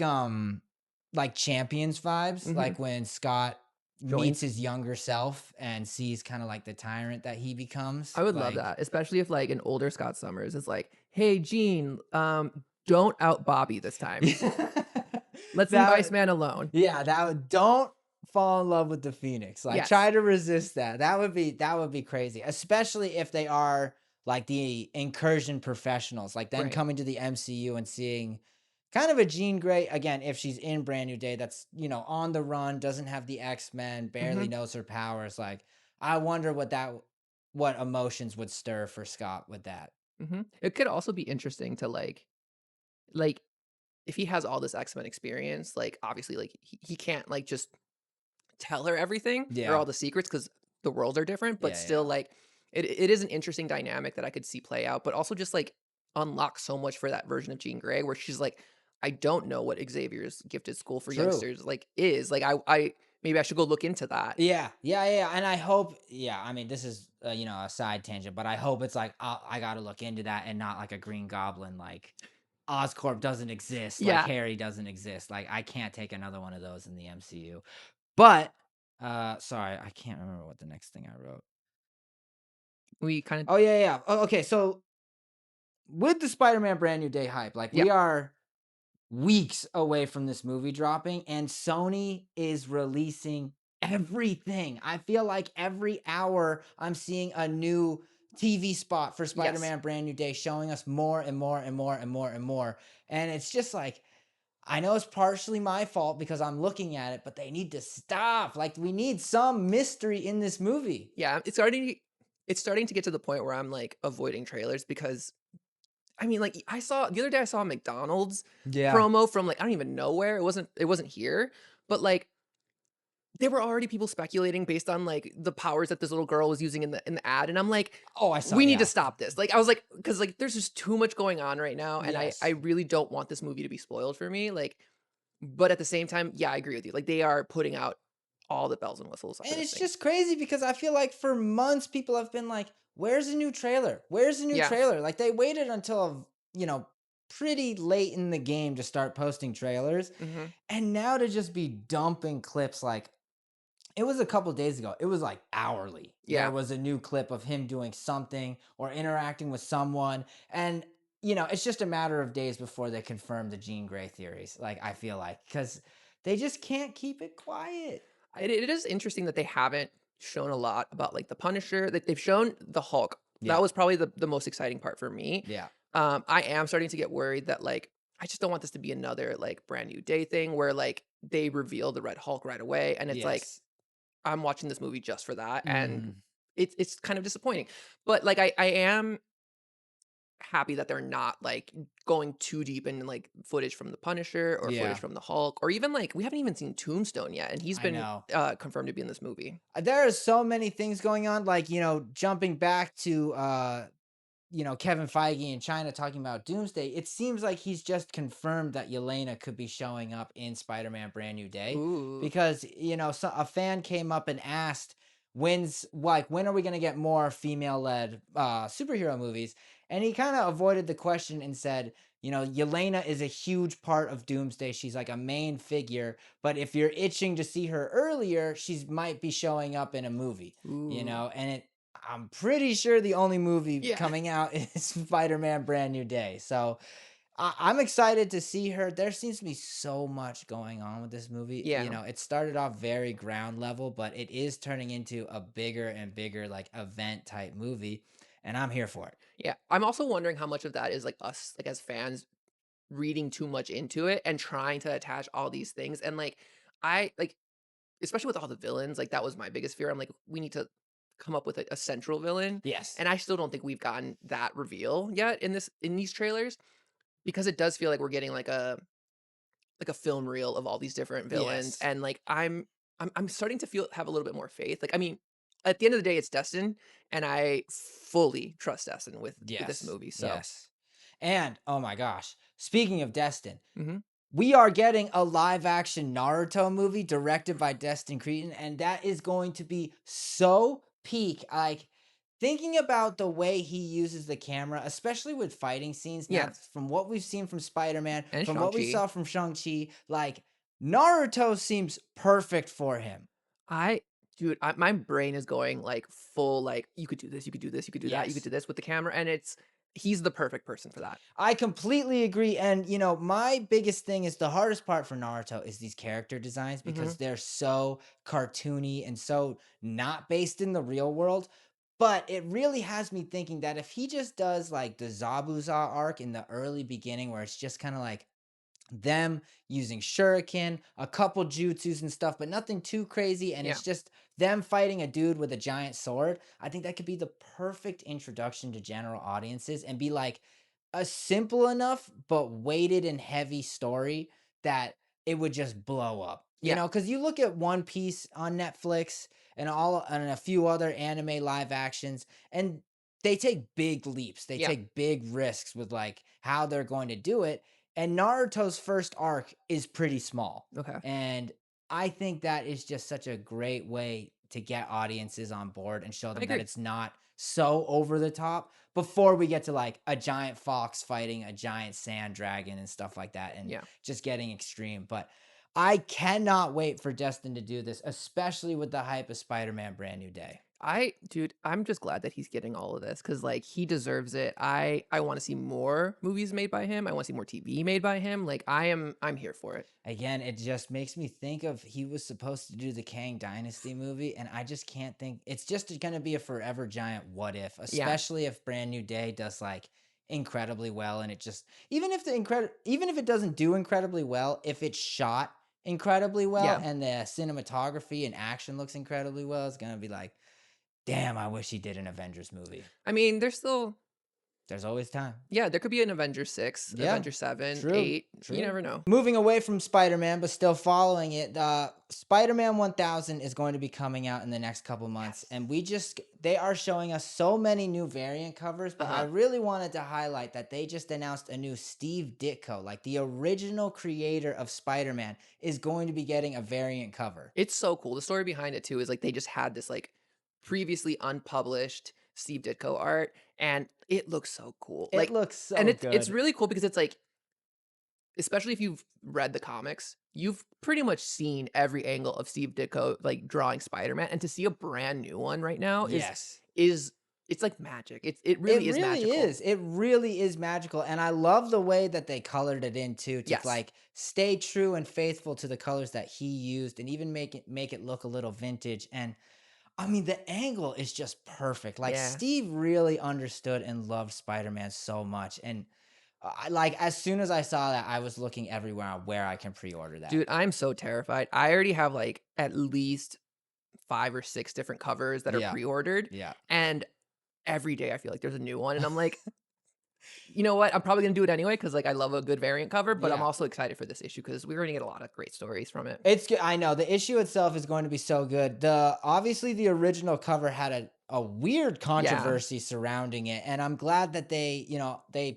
Champions vibes, Mhm. like when Scott meets Joins. his younger self and sees kind of like the tyrant that he becomes. I would love Like, that, especially if like an older Scott Summers is like, "Hey, Gene, don't out Bobby this time. Let some that Vice Man alone." yeah, that would don't fall in love with the Phoenix. Like Yes. try to resist that. That would be crazy, especially if they are like the incursion professionals, like then Right. coming to the MCU and seeing kind of a Jean Grey again if she's in Brand New Day that's, on the run, doesn't have the X-Men, barely Mhm. knows her powers. Like I wonder what emotions would stir for Scott with that. Mhm. It could also be interesting to, like, if he has all this X-Men experience, like, obviously, like, he can't, like, just tell her everything or Yeah. all the secrets because the worlds are different, but Yeah, still, yeah. like, it is an interesting dynamic that I could see play out, but also just, like, unlock so much for that version of Jean Grey where she's like, "I don't know what Xavier's Gifted School for True. Youngsters, like, is. Like, I maybe I should go look into that." Yeah, yeah, yeah, yeah, and I hope yeah, I mean, this is, a side tangent, but I hope it's like, I gotta look into that and not like a Green Goblin, like, Oscorp doesn't exist, like, Yeah. Harry doesn't exist, like, I can't take another one of those in the MCU. But, sorry, I can't remember what the next thing I wrote. We kinda Oh, yeah, yeah, oh, okay, so with the Spider-Man Brand New Day hype, like, yeah. we are weeks away from this movie dropping, and Sony is releasing everything. I feel like every hour I'm seeing a new TV spot for Yes. Spider-Man Brand New Day showing us more and more and more and more and more. And it's just like, I know it's partially my fault because I'm looking at it, but they need to stop. Like, we need some mystery in this movie. Yeah, it's starting to get to the point where I'm, like, avoiding trailers because I mean, like, I saw the other day I saw a McDonald's Yeah. promo from, like, I don't even know where, it wasn't here, but, like, there were already people speculating based on, like, the powers that this little girl was using in the ad, and I'm like, Oh, I saw, "We need to yeah. stop this." Like, I was like, because like, there's just too much going on right now, and I Yes. really don't want this movie to be spoiled for me, like, but at the same time, yeah, I agree with you, like, they are putting out all the bells and whistles for And this it's thing. just crazy because I feel like for months people have been like, "Where's the new trailer? Where's the new Yeah. trailer?" Like they waited until, pretty late in the game to start posting trailers. Mhm. And now to just be dumping clips like it was a couple days ago. It was like hourly. There Yeah. was a new clip of him doing something or interacting with someone. And it's just a matter of days before they confirm the Jean Grey theories. Like I feel like cuz they just can't keep it quiet. It is interesting that they haven't shown a lot about, like, the Punisher, like, they've shown the Hulk. That Yeah. was probably the most exciting part for me. Yeah. I am starting to get worried that, like, I just don't want this to be another, like, Brand New Day thing where, like, they reveal the Red Hulk right away, and it's like, Yes. I'm watching this movie just for that, and Mhm. it's kind of disappointing. But, like, I am happy that they're not, like, going too deep in, like, footage from the Punisher or footage Yeah, from the Hulk or even, like, we haven't even seen Tombstone yet, and he's I been, know. confirmed to be in this movie. There are so many things going on, like, jumping back to, Kevin Feige in China talking about Doomsday. It seems like he's just confirmed that Yelena could be showing up in Spider-Man Brand New Day Ooh. because, a fan came up and asked, when are we going to get more female-led superhero movies? And he kind of avoided the question and said, Yelena is a huge part of Doomsday. She's like a main figure, but if you're itching to see her earlier, she's might be showing up in a movie, Ooh. and I'm pretty sure the only movie Yeah. coming out is Spider-Man Brand New Day. So I'm excited to see her. There seems to be so much going on with this movie. Yeah. It started off very ground level, but it is turning into a bigger and bigger like event type movie. And I'm here for it. Yeah. I'm also wondering how much of that is, like, us, like, as fans reading too much into it and trying to attach all these things, and, like, I like, especially with all the villains, like, that was my biggest fear. I'm like, "We need to come up with a central villain," Yes. and I still don't think we've gotten that reveal yet in these trailers because it does feel like we're getting, like a film reel of all these different villains, Yes. and, like, I'm starting to have a little bit more faith. Like, I mean, at the end of the day, it's Destin, and I fully trust Destin with this Yes. movie, so Yes. And oh my gosh, speaking of Destin, mhm. we are getting a live action Naruto movie directed by Destin Creighton, and that is going to be so peak. Like, thinking about the way he uses the camera, especially with fighting scenes, now Yeah, from what we've seen from Spider Man, and from what we Shang-Chi. saw from Shang-Chi, like, Naruto seems perfect for him. I dude, my brain is going, like, full, like, "You could do this, you could do this, you could do that, you could Yes. do this with the camera," and he's the perfect person for that. I completely agree. And, my biggest thing is the hardest part for Naruto is these character designs because Mhm. they're so cartoony and so not based in the real world. But it really has me thinking that if he just does like the Zabuza arc in the early beginning, where it's just kind of like them using shuriken, a couple jutsus and stuff, but nothing too crazy. And Yeah. it's just them fighting a dude with a giant sword. I think that could be the perfect introduction to general audiences and be like a simple enough but weighted and heavy story that it would just blow up. Yeah. Because you look at One Piece on Netflix and a few other anime live actions, and they take big leaps. They Yeah. take big risks with like how they're going to do it, and Naruto's first arc is pretty small. Okay. And I think that is just such a great way to get audiences on board and show I them that agree. it's not so over the top before we get to like a giant fox fighting a giant sand dragon and stuff like that and Yeah. just getting extreme. But I cannot wait for Destin to do this, especially with the hype of Spider-Man Brand New Day. Dude, I'm just glad that he's getting all of this because like he deserves it. I want to see more movies made by him. I want to see more TV made by him. Like I'm here for it. Again, it just makes me think of he was supposed to do the Kang Dynasty movie, and I just can't think. It's just going to be a forever giant what if, Yeah. especially if Brand New Day does like incredibly well, and it just even if it doesn't do incredibly well, if it's shot incredibly well Yeah. and the cinematography and action looks incredibly well, it's gonna be like, damn, I wish he did an Avengers movie. I mean, there's still There's always time. yeah, there could be an Avengers 6, Yeah, Avengers 7, true, 8. You true. never know. Moving away from Spider-Man, but still following it, Spider-Man 1000 is going to be coming out in the next couple months, Yes. and they are showing us so many new variant covers, but I Uh-huh. really wanted to highlight that they just announced a new Steve Ditko, like the original creator of Spider-Man, is going to be getting a variant cover. It's so cool. The story behind it too is like they just had this like previously unpublished Steve Ditko art and it looks so cool. It Like looks and so it's good. really cool because it's like especially if you've read the comics, you've pretty much seen every angle of Steve Ditko like drawing Spider-Man and to see a brand new one right now Yes. is it's like magic. It It really is really magical. is. It really is magical. And I love the way that they colored it in too, to Yes. like stay true and faithful to the colors that he used and even make it look a little vintage. And I mean the angle is just perfect. Like Yeah. Steve really understood and loved Spider-Man so much. And like as soon as I saw that, I was looking everywhere on where I can pre-order that. Dude, I'm so terrified. I already have like at least 5 or 6 different covers that are Yeah. pre-ordered, Yeah. and every day I feel like there's a new one, and I'm like, "You know what? I'm probably gonna do it anyway because like, I love a good variant cover, but I'm Yeah. also excited for this issue because we're gonna get a lot of great stories from it." It's good. I know the issue itself is going to be so good. The Obviously the original cover had a weird Yeah. controversy surrounding it, and I'm glad that they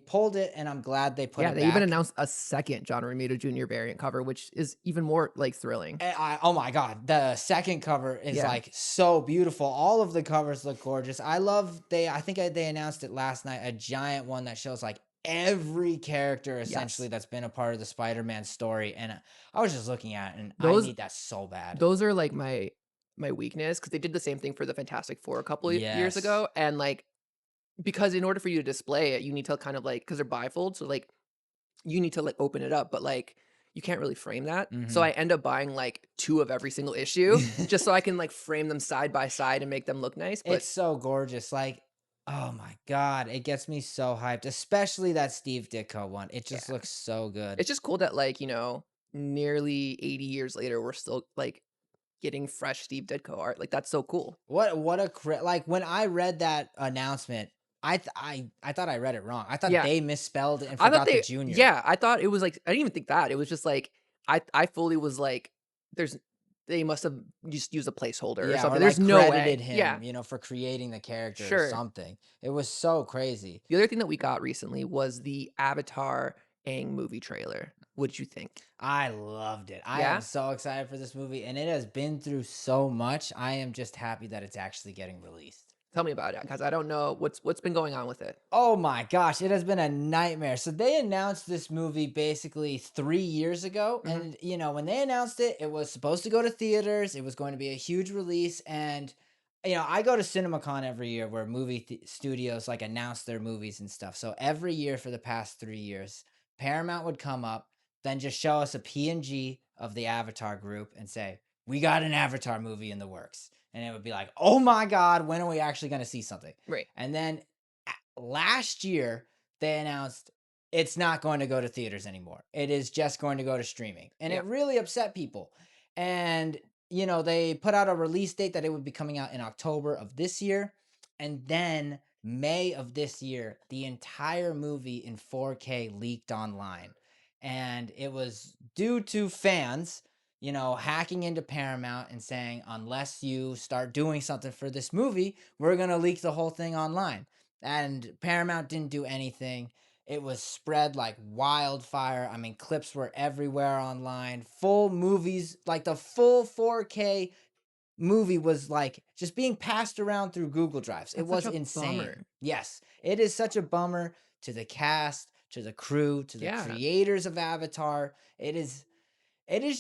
pulled it, and I'm glad they put Yeah, it they even back. announced a second John Romita Jr. variant cover, which is even more, like, thrilling. Oh my god, the second cover is Yeah. like so beautiful. All of the covers look gorgeous. I think they announced it last night, a giant one that shows like every character essentially Yes. that's been a part of the Spider-Man story, and I was just looking at it and I Those need that so bad. those are, like, my weakness because they did the same thing for the Fantastic Four a couple of years Yes. ago, and, like because in order for you to display it, you need to kind of, like because 'cause they're bifold, so, like, you need to, like, open it up, but, like, you can't really frame that, so Mhm. I end up buying, like, 2 of every single issue just so I can, like, frame them side by side and make them look nice, but It's so gorgeous. Like, oh my god, it gets me so hyped, especially that Steve Ditko one. It just yeah. looks so good. It's just cool that, like, nearly 80 years later, we're still, like, getting fresh Steve Ditko art, like, that's so cool. Like when I read that announcement, I thought I read it wrong. I thought Yeah, they misspelled it and I thought forgot the they junior. yeah, I thought it was, like I didn't even think that, it was just, like, I fully was, like, there's they must have just used a placeholder or Yeah, or something, there's like no credited way. Yeah, him, for creating the character or sure. something. It was so crazy. The other thing that we got recently was the Avatar Aang movie trailer. What'd you think? I loved it. I am Yeah? so excited for this movie, and it has been through so much. I am just happy that it's actually getting released. Tell me about it, because I don't know what's been going on with it. Oh my gosh, it has been a nightmare. So they announced this movie basically 3 years ago. Mhm. And, when they announced it, it was supposed to go to theaters. It was going to be a huge release. And I go to CinemaCon every year where studios like announce their movies and stuff. So every year for the past 3 years, Paramount would come up, then just show us a PNG of the Avatar group and say, "We got an Avatar movie in the works." And it would be like, "Oh my God, when are we actually going to see something?" Right. And then last year, they announced it's not going to go to theaters anymore. It is just going to go to streaming. And Yeah. it really upset people. And they put out a release date that it would be coming out in October of this year. And then May of this year, the entire movie in 4K leaked online. And it was due to fans, hacking into Paramount and saying, unless you start doing something for this movie, we're going to leak the whole thing online. And Paramount didn't do anything. It was spread like wildfire. I mean, clips were everywhere online. Full movies, like the full 4K movie was like just being passed around through Google Drives. It That's such was a insane. bummer. Yes, it is such a bummer to the cast, to the crew, to the Yeah. creators of Avatar. It is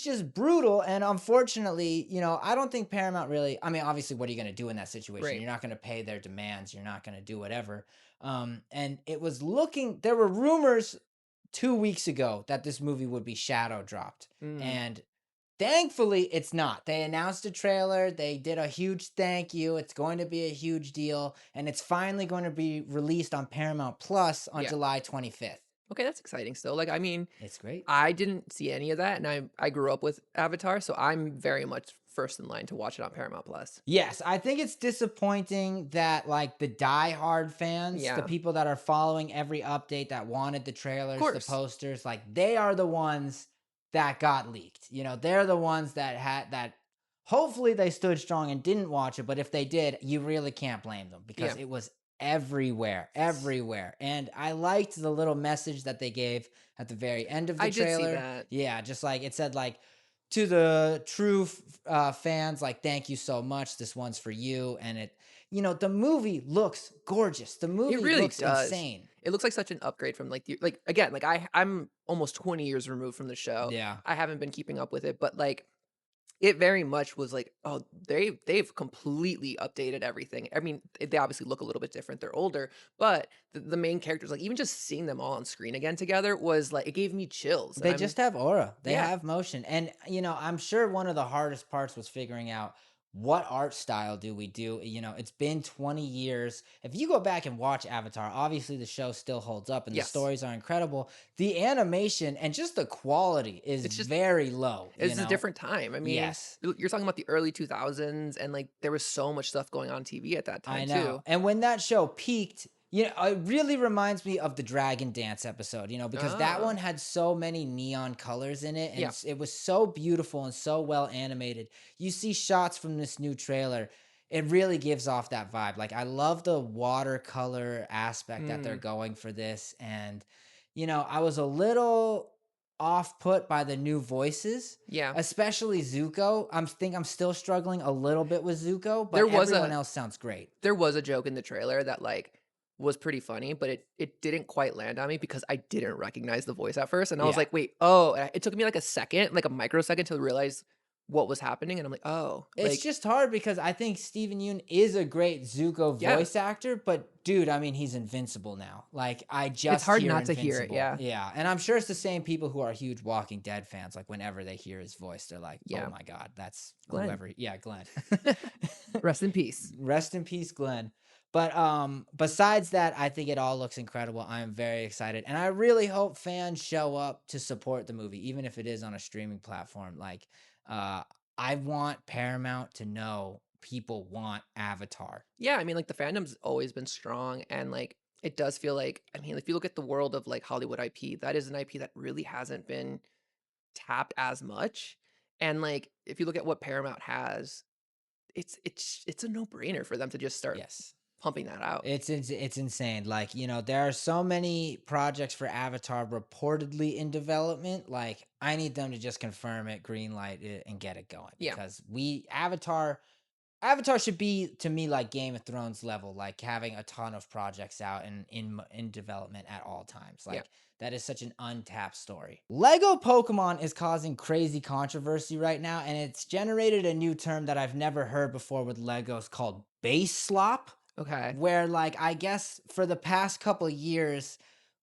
just brutal. And unfortunately, I don't think Paramount really, I mean, obviously, what are you going to do in that situation? Right. You're not going to pay their demands. You're not going to do whatever. And there were rumors 2 weeks ago that this movie would be shadow dropped. Mm. And thankfully, it's not. They announced a trailer. They did a huge thank you. It's going to be a huge deal. And it's finally going to be released on Paramount Plus on Yeah. July 25th. Okay, that's exciting still. Like, I mean, It's great. I didn't see any of that, and I grew up with Avatar, so I'm very much first in line to watch it on Paramount Plus. Yes, I think it's disappointing that like the diehard fans, the Yeah. people that are following every update that wanted the Of trailers, the course. posters, like they are the ones that got leaked. They're the ones that hopefully they stood strong and didn't watch it, but if they did, you really can't blame them because Yeah. it was everywhere, everywhere. And I liked the little message that they gave at the very end of the I did see trailer. that. Yeah, just like it said like to the true fans, like, thank you so much. This one's for you. And the movie looks gorgeous. The It movie really looks does. insane. It looks like such an upgrade from, like, again, like, I'm almost 20 years removed from the show. Yeah. I haven't been keeping up with it, but, like, it very much was like, oh, they've completely updated everything. I mean, they obviously look a little bit different. They're older, but the main characters, like even just seeing them all on screen again together was like it gave me chills. And They I'm just have aura. They yeah, have motion. And, I'm sure one of the hardest parts was figuring out what art style do we do? It's been 20 years. If you go back and watch Avatar, obviously the show still holds up and the yes, stories are incredible. The animation and just the quality is it's just very low. it's a different time. I mean, Yes. you're talking about the early 2000s, and like there was so much stuff going on TV at that time I know. too. And when that show peaked, it really reminds me of the Dragon Dance episode, because that Ah, one had so many neon colors in it and yeah, it was so beautiful and so well animated. You see shots from this new trailer, it really gives off that vibe. Like I love the watercolor aspect that they're mm, going for this and I was a little off put by the new voices, yeah. especially Zuko. I'm still struggling a little bit with Zuko, but There was everyone a else sounds great. There was a joke in the trailer that, like, was pretty funny, but it didn't quite land on me because I didn't recognize the voice at first, and I was Yeah. like, "Wait, oh," and it took me, like, a second, like, a microsecond to realize what was happening, and I'm like, "Oh," It's like just hard because I think Steven Yeun is a great Zuko yeah, voice actor, but dude, I mean, he's invincible now. Like, I it's just hard hear not to hear it, invincible. yeah, Yeah. And I'm sure it's the same people who are huge Walking Dead fans. Like, whenever they hear his voice, they're like, oh yeah. my God, that's Glenn, whoever. Yeah, Glenn. rest in peace. Rest in peace, Glenn. But besides that, I think it all looks incredible. I'm very excited. And I really hope fans show up to support the movie, even if it is on a streaming platform. Like, uh, I want Paramount to know people want Avatar. Yeah, I mean, like, the fandom's always been strong, and, like, it does feel like I mean, if you look at the world of, like, Hollywood IP, that is an IP that really hasn't been tapped as much, and, like, if you look at what Paramount has, it's a no-brainer for them to just start Yes. pumping that out. It's insane. Like, there are so many projects for Avatar reportedly in development. Like, I need them to just confirm it, green light it, and get it going Yeah. because Avatar Avatar should be to me like Game of Thrones level, like having a ton of projects out and in development at all times. Yeah. Like that is such an untapped story. Lego Pokemon is causing crazy controversy right now, and it's generated a new term that I've never heard before with Legos called base slop, Okay. where like I guess for the past couple years,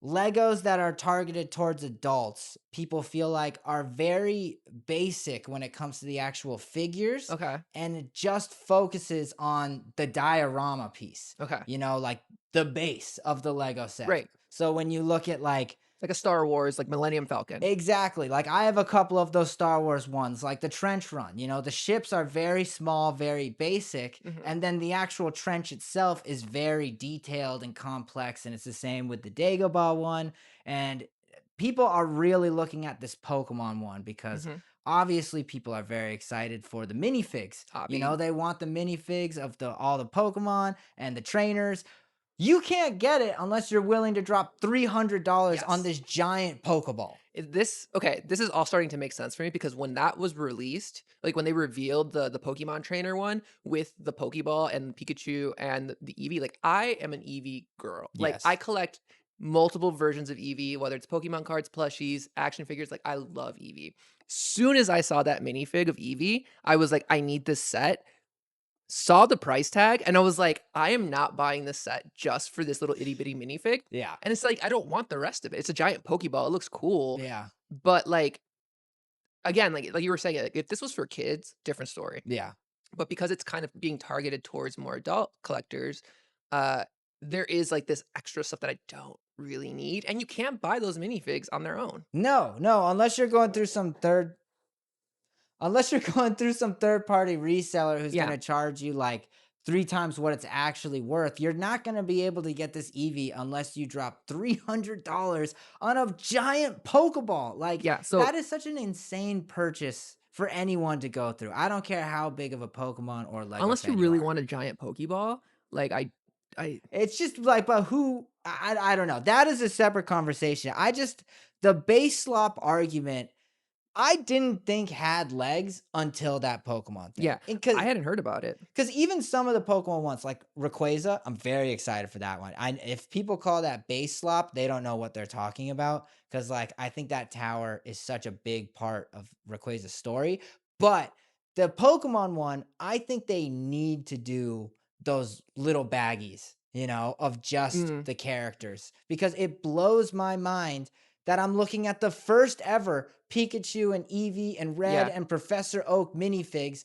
Legos that are targeted towards adults, people feel like are very basic when it comes to the actual figures, Okay. and it just focuses on the diorama piece, Okay. like the base of the Lego set. Right. So when you look at like Like a Star Wars, like Millennium Falcon. exactly. Like I have a couple of those Star Wars ones, like the trench run. The ships are very small, very basic, Mhm. and then the actual trench itself is very detailed and complex. And it's the same with the Dagobah one. And people are really looking at this Pokemon one because Mhm. obviously people are very excited for the minifigs. Hobby. They want the minifigs of the all the Pokemon and the trainers. You can't get it unless you're willing to drop $300 on Yes. this giant Pokeball. Is this okay, this is all starting to make sense for me because when that was released, like when they revealed the Pokemon trainer one with the Pokeball and Pikachu and the Eevee, like I am an Eevee girl. Like I Yes. collect multiple versions of Eevee, whether it's Pokemon cards, plushies, action figures, like I love Eevee. Soon as I saw that minifig of Eevee, I was like, I need this set. Saw the price tag and I was like, I am not buying this set just for this little itty bitty minifig. Yeah. And it's like, I don't want the rest of it. It's a giant Pokeball. It looks cool. Yeah. But like again, like you were saying, like, if this was for kids, different story. Yeah. But because it's kind of being targeted towards more adult collectors, uh, there is like this extra stuff that I don't really need, and you can't buy those minifigs on their own. No, no, unless you're going through some third party reseller who's going Yeah, to charge you like 3 times what it's actually worth, you're not going to be able to get this Eevee unless you drop $300 on a giant Pokeball. Like, yeah. So that is such an insane purchase for anyone to go through. I don't care how big of a Pokemon or Lego unless you fan you really are. want a giant Pokeball, like I It's just like, but who? I don't know. That is a separate conversation. The base slop argument. I didn't think had legs until that Pokemon thing. yeah, I hadn't heard about it. Because even some of the Pokemon ones, like Rayquaza, I'm very excited for that one. If people call that base slop, they don't know what they're talking about. Because like I think that tower is such a big part of Rayquaza's story. But the Pokemon one, I think they need to do those little baggies, of just Mm, the characters. Because it blows my mind that I'm looking at the first ever Pikachu and Eevee and Red yeah. and Professor Oak minifigs,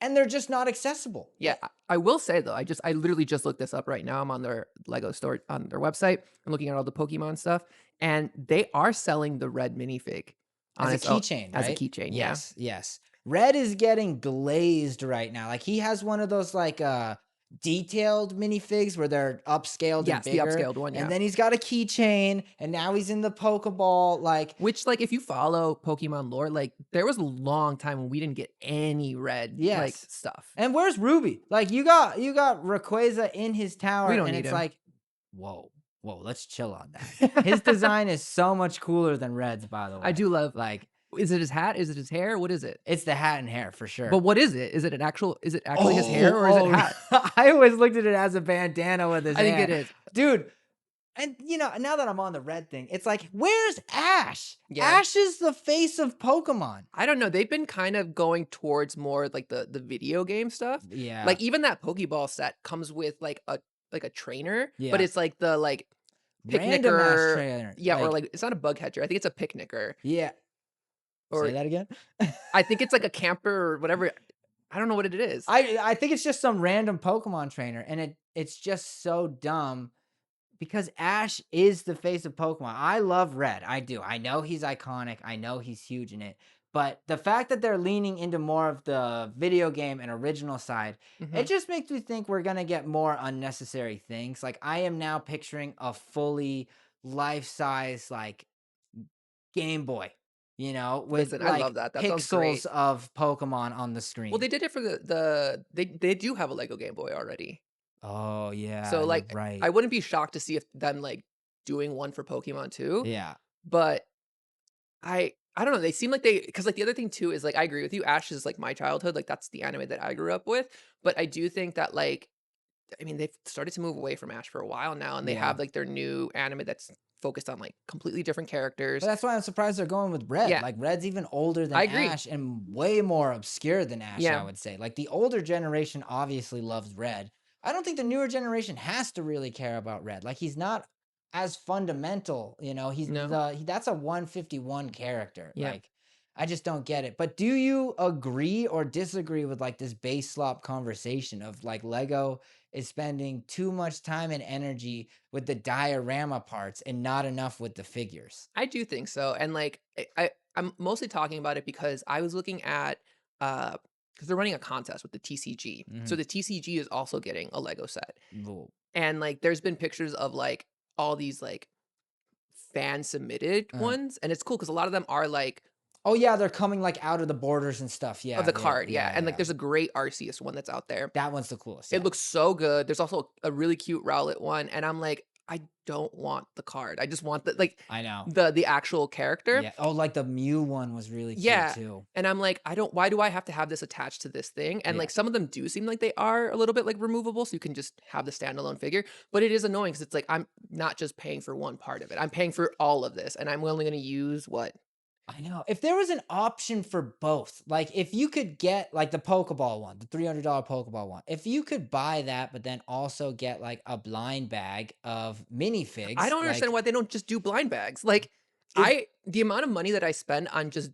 and they're just not accessible. Yeah, I will say though, I literally just looked this up right now. I'm on their Lego store on their website. I'm looking at all the Pokemon stuff, and they are selling the red minifig As on a its own keychain, as a right? keychain. Yeah. Yes, yes. Red is getting glazed right now. Like he has one of those like detailed minifigs where they're upscaled and Yes, the bigger. upscaled one. And Yeah. then he's got a keychain, and now he's in the Pokeball. Like, Which, like, if you follow Pokemon lore, like, there was a long time when we didn't get any red like yes. stuff. And where's Ruby? Like you got Rayquaza in his tower, We don't and need it's him. like, whoa, whoa, let's chill on that. His design is so much cooler than Red's, by the I way. do love. Like, Is it his hat? Is it his hair? What is it? it's the hat and hair for But sure. what is it? Is it an actual? Is it actually his hair or is it hat? I always looked at it as a bandana with his I think it hair. is. Dude, and now that I'm on the red thing, it's like, where's Ash? Yeah. Ash is the face of Pokemon. I don't know. They've been kind of going towards more like the video game stuff. Yeah. Like even that Pokeball set comes with like a trainer, but Yeah. it's like the like Random ass picnicker. trainer. Yeah, or like it's not a bug catcher. I think it's a picnicker. yeah. Or Say that again. I think it's like a camper or whatever. I don't know what it is. I think it's just some random Pokemon trainer, and it's just so dumb because Ash is the face of Pokemon. I love Red. I do. I know he's iconic. I know he's huge in it. But the fact that they're leaning into more of the video game and original side, it Mhm. just makes me think we're gonna get more unnecessary things. Like I am now picturing a fully life-size like Game Boy, with Listen, I love like that. That sounds pixels great. of Pokemon on the Well, screen. they did it for they do have a Lego Game Boy already. Oh yeah, So you're like I right. wouldn't be shocked to see if them like doing one for Pokemon too. Yeah. But I I don't know, they seem like they because, like, the other thing too is, like, I agree with you, Ash is, like, my childhood, like, that's the anime that I grew up with, but I do think that, like, I mean, they've started to move away from Ash for a while now, and they Yeah. have, like, their new anime that's focused on, like, completely different But characters. that's why I'm surprised they're going with Red. Yeah, Like Red's even older than I agree. Ash and way more obscure than Ash, I Yeah, would say. Like the older generation obviously loves Red. I don't think the newer generation has to really care about Red. Like he's not as fundamental, you know. no, That's a 151 character. yeah. Like I just don't get it. But do you agree or disagree with like this base slop conversation of like Lego is spending too much time and energy with the diorama parts and not enough with the figures? I do think so, and, like, I'm mostly talking about it because I was looking at, because 'cause they're running a contest with the TCG. So Mhm. the TCG is also getting a Lego set, Well, and, like, there's been pictures of, like, all these, like, fan submitted uh ones, and it's cool because a lot of them are, like, Oh, yeah, they're coming, like, out of the borders and stuff. of Yeah, the yeah, card, yeah, yeah, yeah, and, like, yeah. there's a great Arceus one that's out there. That one's the coolest, It yeah. looks so good. There's also a really cute Rowlet one, and I'm like, "I don't want the card. I just want I know. the actual character." Yeah. Oh, like, the Mew one was really cute Yeah, too. and I'm like, "I don't why do I have to have this attached to this thing?" And, Yeah. like, some of them do seem like they are a little bit, like, removable, so you can just have the standalone figure, but it is annoying because it's like, I'm not just paying for one part of it. I'm paying for all of this, and I'm only gonna use what. I know. If there was an option for both, like, if you could get, like, the Pokeball one, the $300 Pokeball one, if you could buy that, but then also get, like, a blind bag of I minifigs, don't understand like, why they don't just do blind bags. Like, if the amount of money that I spend on just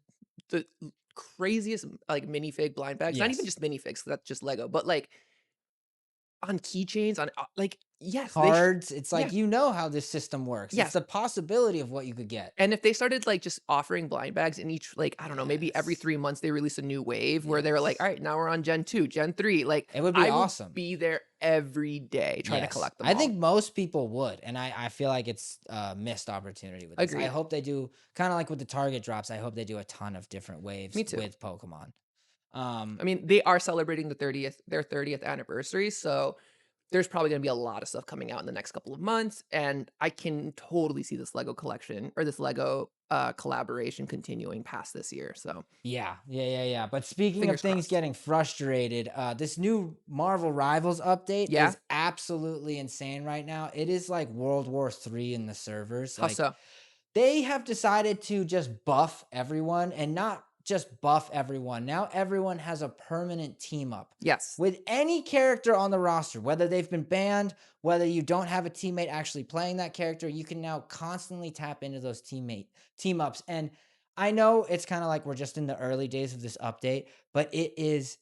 the craziest, like, minifig blind bags, not even yes. just minifigs, that's just Lego, but, like, on keychains, on, like, yes, Cards, it's yeah, like, you know how this system works. It's yeah. the possibility of what you could get. And if they started, like, just offering blind bags in each, like, I don't know, maybe every Yes. 3 months they release a new wave where they're like, Yes. "Alright, now we're on Gen 2, Gen 3," like, It would be I will awesome. be there every day trying to Yes. collect them I all. think most people would, and I feel like it's a missed opportunity with this. I Agreed. hope they do kinda like with the Target drops, I hope they do a ton of different Me waves too. with Pokemon. Um, I mean, they are celebrating their 30th anniversary, so there's probably gonna be a lot of stuff coming out in the next couple of months, and I can totally see this Lego collection or this Lego, collaboration continuing past this year, so yeah, yeah, yeah, yeah. But speaking of fingers things crossed. getting frustrated, this new Marvel Rivals update Yeah? is absolutely insane right now. It is like World War III in the servers. How Like so? they have decided to just buff everyone and not just buff everyone. Now everyone has a permanent team up Yes. with any character on the roster, whether they've been banned, whether you don't have a teammate actually playing that character, you can now constantly tap into those team ups. And I know it's kind of like we're just in the early days of this update, but it is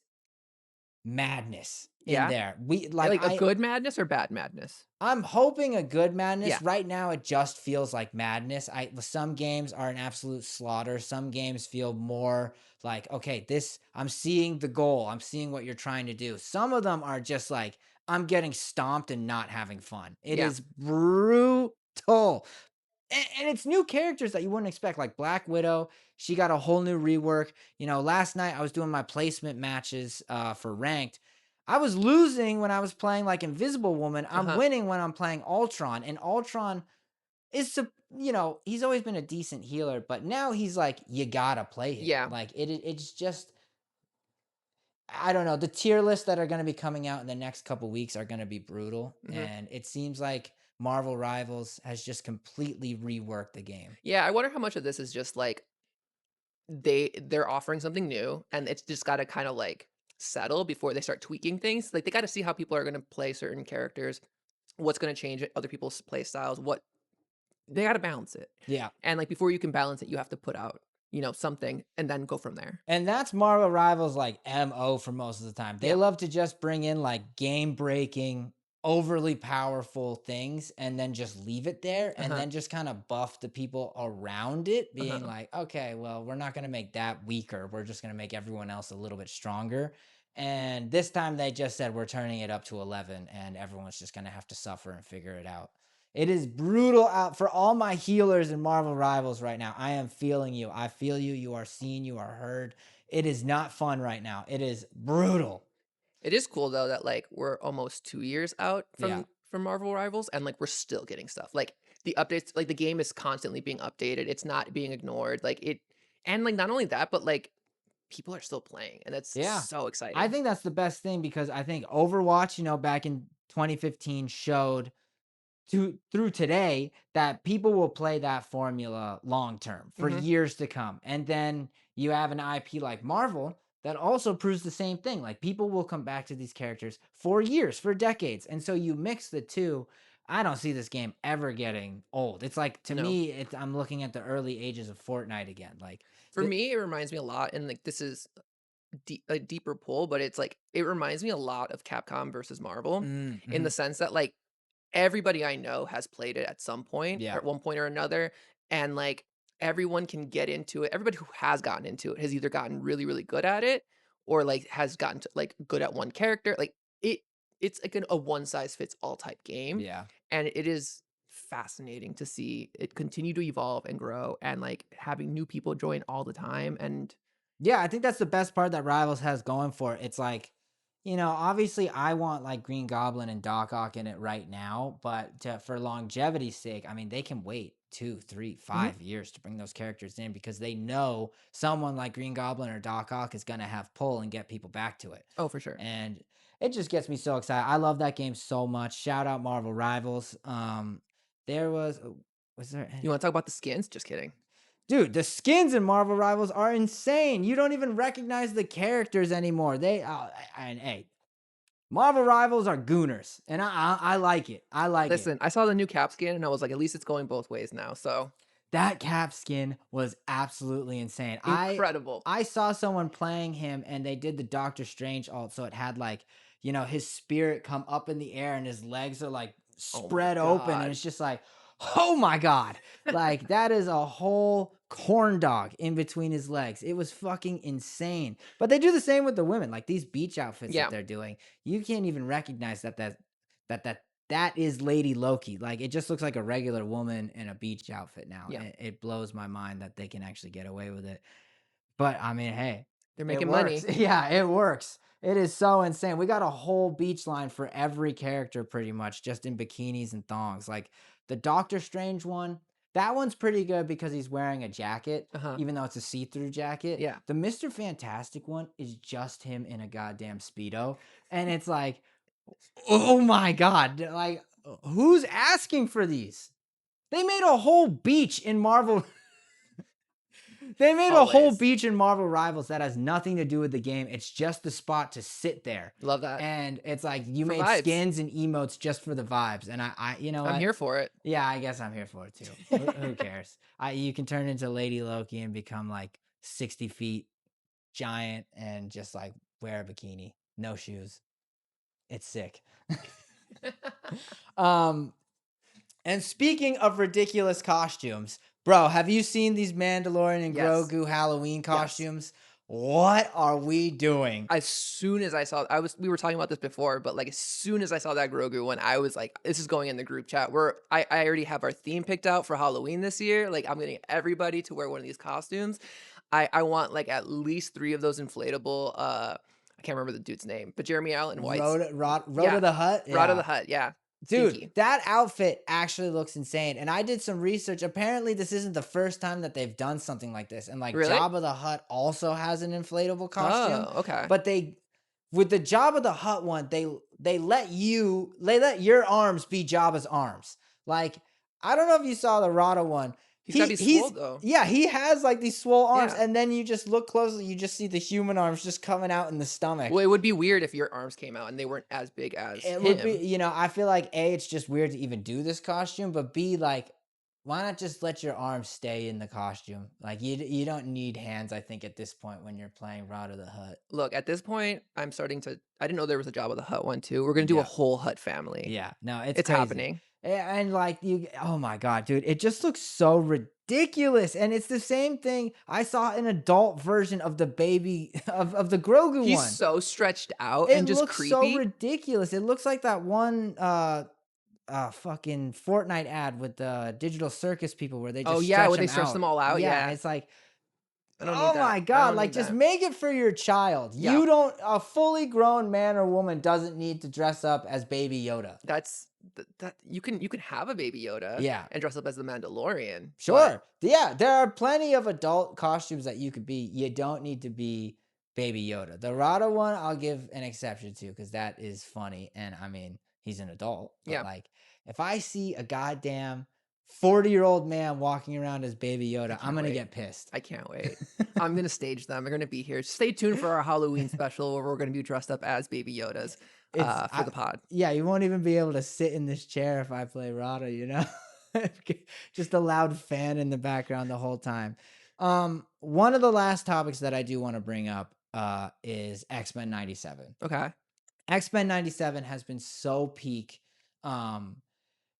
madness in Yeah? there. We like Like, a good madness or bad madness? I'm hoping a good Yeah. madness. Right now, it just feels like madness. Some games are an absolute slaughter. Some games feel more like, okay, this I'm seeing the goal. I'm seeing what you're trying to do. Some of them are just like, I'm getting stomped and not having fun. It Yeah. is brutal. And it's new characters that you wouldn't expect, like Black Widow. She got a whole new rework. You know, last night I was doing my placement matches for ranked. I was losing when I was playing like Invisible Woman. I'm Uh-huh. winning when I'm playing Ultron. And Ultron is, you know, he's always been a decent healer, but now he's like, you gotta play him. Yeah. Like it's just, I don't know. The tier lists that are going to be coming out in the next couple weeks are going to be brutal. Mhm. And it seems like Marvel Rivals has just completely reworked the game. Yeah, I wonder how much of this is just, like, they're offering something new, and it's just gotta kinda, like, settle before they start tweaking things. Like, they gotta see how people are gonna play certain characters, what's gonna change other people's play styles, what they gotta balance it. Yeah. And, like, before you can balance it, you have to put out, something and then go from there. And that's Marvel Rivals like MO for most of the time. They Yeah. love to just bring in like game breaking, overly powerful things and then just leave it there and Uh-huh. then just kind of buff the people around it, being Uh-huh. like, okay, well, we're not going to make that weaker. We're just going to make everyone else a little bit stronger. And this time they just said we're turning it up to 11 and everyone's just going to have to suffer and figure it out. It is brutal out for all my healers in Marvel Rivals right now. I am feeling you. I feel you. You are seen. You are heard. It is not fun right now. It is brutal. It is cool though that, like, we're almost 2 years out Yeah. from Marvel Rivals, and, like, we're still getting stuff. Like, the updates, like, the game is constantly being updated, it's not being ignored, like, And, like, not only that, but, like, people are still playing, and that's Yeah. so I exciting. think that's the best thing because I think Overwatch, back in 2015 showed through today that people will play that formula long term for Mhm. years to come. And then you have an IP like Marvel that also proves the same thing. Like people will come back to these characters for years, for decades. And so you mix the two. I don't see this game ever getting old. It's like to No. me, I'm looking at the early ages of Fortnite again. Like For the me, it reminds me a lot, and, like, this is a deeper pull, but it's, like, it reminds me a lot of Capcom versus Marvel in the mhm. sense that, like, everybody I know has played it at some point or Yeah. at one point or another, and, like, everyone can get into it. Everybody who has gotten into it has either gotten really, really good at it or, like, has gotten to, like, good at one character. Like, it it's like a one size fits all type game, Yeah. and it is fascinating to see it continue to evolve and grow and, like, having new people join all the time, and Yeah, I think that's the best part that Rivals has going for it. It's like, obviously I want like Green Goblin and Doc Ock in it right now, but for longevity's sake, I mean, they can wait two, three, Mhm. 5 years to bring those characters in because they know someone like Green Goblin or Doc Ock is going to have pull and get people back to it. Oh, for sure. And it just gets me so excited. I love that game so much. Shout out Marvel Rivals. There was there You wanna talk about the skins? Just kidding. Dude, the skins in Marvel Rivals are insane. You don't even recognize the characters anymore. And hey, Marvel Rivals are gooners, and I like it. I like it. Listen, I saw the new Cap skin and I was like, "At least it's going both ways now," so That Cap skin was absolutely insane. incredible. I saw someone playing him, and they did the Doctor Strange ult, so it had like his spirit come up in the air, and his legs are like Oh my spread open, and god. it's just like, oh my god, like that is a whole corn dog in between his legs. It was fucking insane. But they do the same with the women, like these beach outfits that Yeah, they're doing. You can't even recognize that is Lady Loki. Like it just looks like a regular woman in a beach outfit now. yeah. It blows my mind that they can actually get away with it. But I mean, hey, They're it making works. money. Yeah, it works. It is so insane. We got a whole beach line for every character pretty much just in bikinis and thongs. Like the Doctor Strange one, that one's pretty good because he's wearing a jacket, Uh-huh. even though it's a see-through jacket. Yeah. The Mr. Fantastic one is just him in a goddamn Speedo. And it's like, oh my god, like who's asking for these? They made a whole beach in Marvel. They made a whole Always. beach in Marvel Rivals that has nothing to do with the game. It's just the spot to sit there. Love that. And it's like you For made vibes. skins and emotes just for the vibes. And you know I'm what? here for it. Yeah, I guess I'm here for it too. Who cares? You can turn into Lady Loki and become like 60 feet giant and just like wear a bikini, no shoes. It's sick. um, And speaking of ridiculous costumes, bro, have you seen these Mandalorian and Yes. Grogu Halloween Yes. costumes? What are we doing? As soon as I saw we were talking about this before, but, like, as soon as I saw that Grogu one, I was like, "This is going in the group chat." I already have our theme picked out for Halloween this year, like, I'm getting everybody to wear one of these costumes. I want, like, at least 3 of those inflatable, I can't remember the dude's name, but Jeremy Allen White's Rhoda yeah, the Hut? Rod of Yeah. the Hut, yeah. Dude, Stinky. that outfit actually looks insane. And I did some research. Apparently, this isn't the first time that they've done something like this. And like Really? Jabba the Hutt also has an inflatable costume, Oh, okay. but with the Jabba the Hutt one, they let your arms be Jabba's arms. Like I don't know if you saw the Rada one. He's gotta be swole, He's though. yeah, he has like these swole arms, Yeah. and then you just look closely, you just see the human arms just coming out in the stomach. Well, it would be weird if your arms came out and they weren't as big as It would be, him. I feel like A, it's just weird to even do this costume, but B, like, why not just let your arms stay in the costume? Like, you don't need hands, I think, at this point when you're playing Rod the Hut. Look, at this point, I'm starting to I didn't know there was a Jabba the Hutt one too. We're gonna do a Yeah. whole Hutt family. Yeah. No, it's It's crazy. happening. And like oh my god, dude, it just looks so ridiculous. And it's the same thing. I saw an adult version of the baby of the Grogu He's one. so stretched out It and just looks so creepy. ridiculous. It looks like that one fucking Fortnite ad with the Digital Circus people where they Oh, just yeah, stretch when they them stretch out. them all out, Yeah, and yeah. it's like, I don't need oh that. my I god, don't like need just that. make it for your child. Yeah. You don't A fully grown man or woman doesn't need to dress up as baby Yoda. That's that you can have a Baby Yoda Yeah. and dress up as the Mandalorian, but Sure. Yeah, there are plenty of adult costumes that you could be. You don't need to be Baby Yoda. The Rada one, I'll give an exception to because that is funny. And I mean, he's an adult. But yeah, like, if I see a goddamn 40-year-old man walking around as Baby I Yoda, I'm can't going to wait. get pissed. I can't wait. I'm gonna stage them. They're gonna be here. Stay tuned for our Halloween special where we're gonna be dressed up as Baby Yodas, It's, for the pod. yeah, you won't even be able to sit in this chair if I play Rada, you know? Just a loud fan in the background the whole time. One of the last topics that I do want to bring up is X-Men 97. Okay. X-Men 97 has been so peak. Um,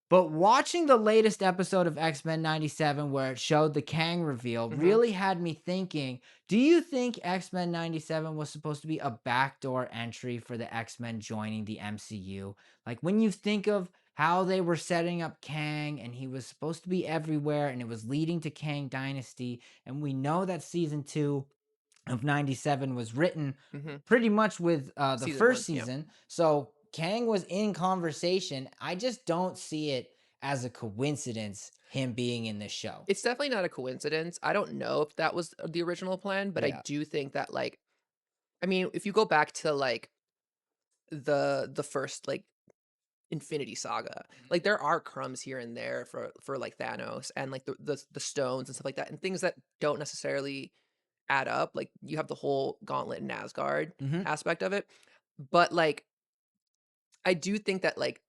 but watching the latest episode of X-Men 97 where it showed the Kang reveal Mhm. really had me thinking, do you think X-Men 97 was supposed to be a backdoor entry for the X-Men joining the MCU? Like when you think of how they were setting up Kang and he was supposed to be everywhere and it was leading to Kang Dynasty, and we know that season 2 of 97 was written Mhm. pretty much with the Season first 1. Yeah. season. So Kang was in conversation. I just don't see it as a coincidence him being in this show. It's definitely not a coincidence. I don't know if that was the original plan, but I Yeah. do think that, like, I mean, if you go back to, like, the first, like, Infinity Saga, like, there are crumbs here and there for, like, Thanos and, like, the stones and stuff like that, and things that don't necessarily add up. Like, you have the whole Gauntlet and Asgard Hmm. aspect of it, but, like, I do think that, like,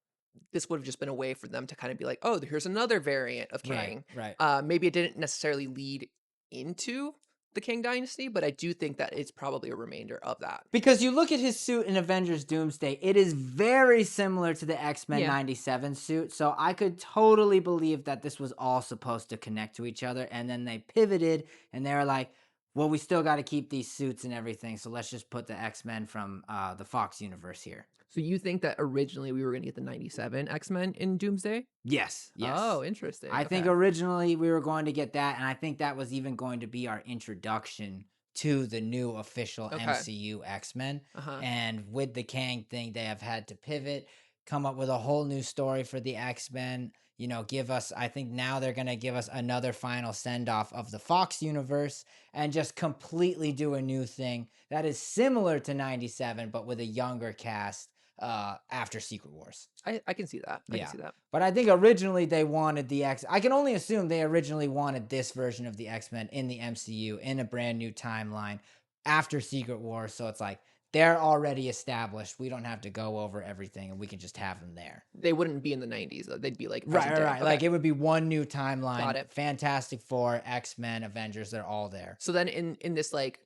this would have just been a way for them to kind of be like, "Oh, here's another variant of Right. Kang." Right. Maybe it didn't necessarily lead into the Kang Dynasty, but I do think that it's probably a remainder of that. Because you look at his suit in Avengers Doomsday, it is very similar to the X-Men Yeah. 97 suit. So I could totally believe that this was all supposed to connect to each other. And then they pivoted and they were like, well, we still got to keep these suits and everything. So let's just put the X-Men from the Fox universe here. So you think that originally we were gonna get the 97 X-Men in Doomsday? Yes. Yes. Oh, interesting. I think Okay. originally we were going to get that. And I think that was even going to be our introduction to the new official Okay. MCU X-Men. Uh-huh. And with the Kang thing, they have had to pivot, come up with a whole new story for the X-Men. You know, give us, I think now they're going to give us another final send off of the Fox universe and just completely do a new thing that is similar to 97, but with a younger cast after Secret Wars. I can see that. I can Yeah. see that. But I think originally they wanted the X. I can only assume they originally wanted this version of the X-Men in the MCU in a brand new timeline after Secret Wars. So it's like they're already established. We don't have to go over everything and we can just have them there. They wouldn't be in the 90s though. They'd be like Right, present right, day. right. Okay. Like it would be one new Got timeline. it. Fantastic Four, X-Men, Avengers, they're all there. So then in this like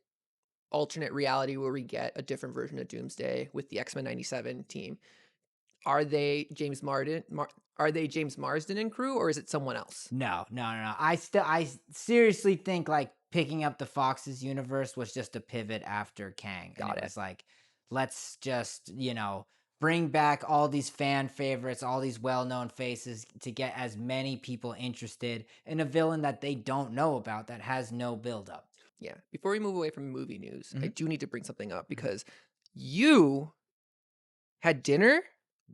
alternate reality where we get a different version of Doomsday with the X-Men 97 team, are they James Marsden and crew, or is it someone else? No, no, no, no. I seriously think like picking up the Fox's universe was just a pivot after Kang. And Got it it. was like, let's just, bring back all these fan favorites, all these well-known faces to get as many people interested in a villain that they don't know about that has no buildup. Yeah. Before we move away from movie news, I Mhm. do need to bring something up because you had dinner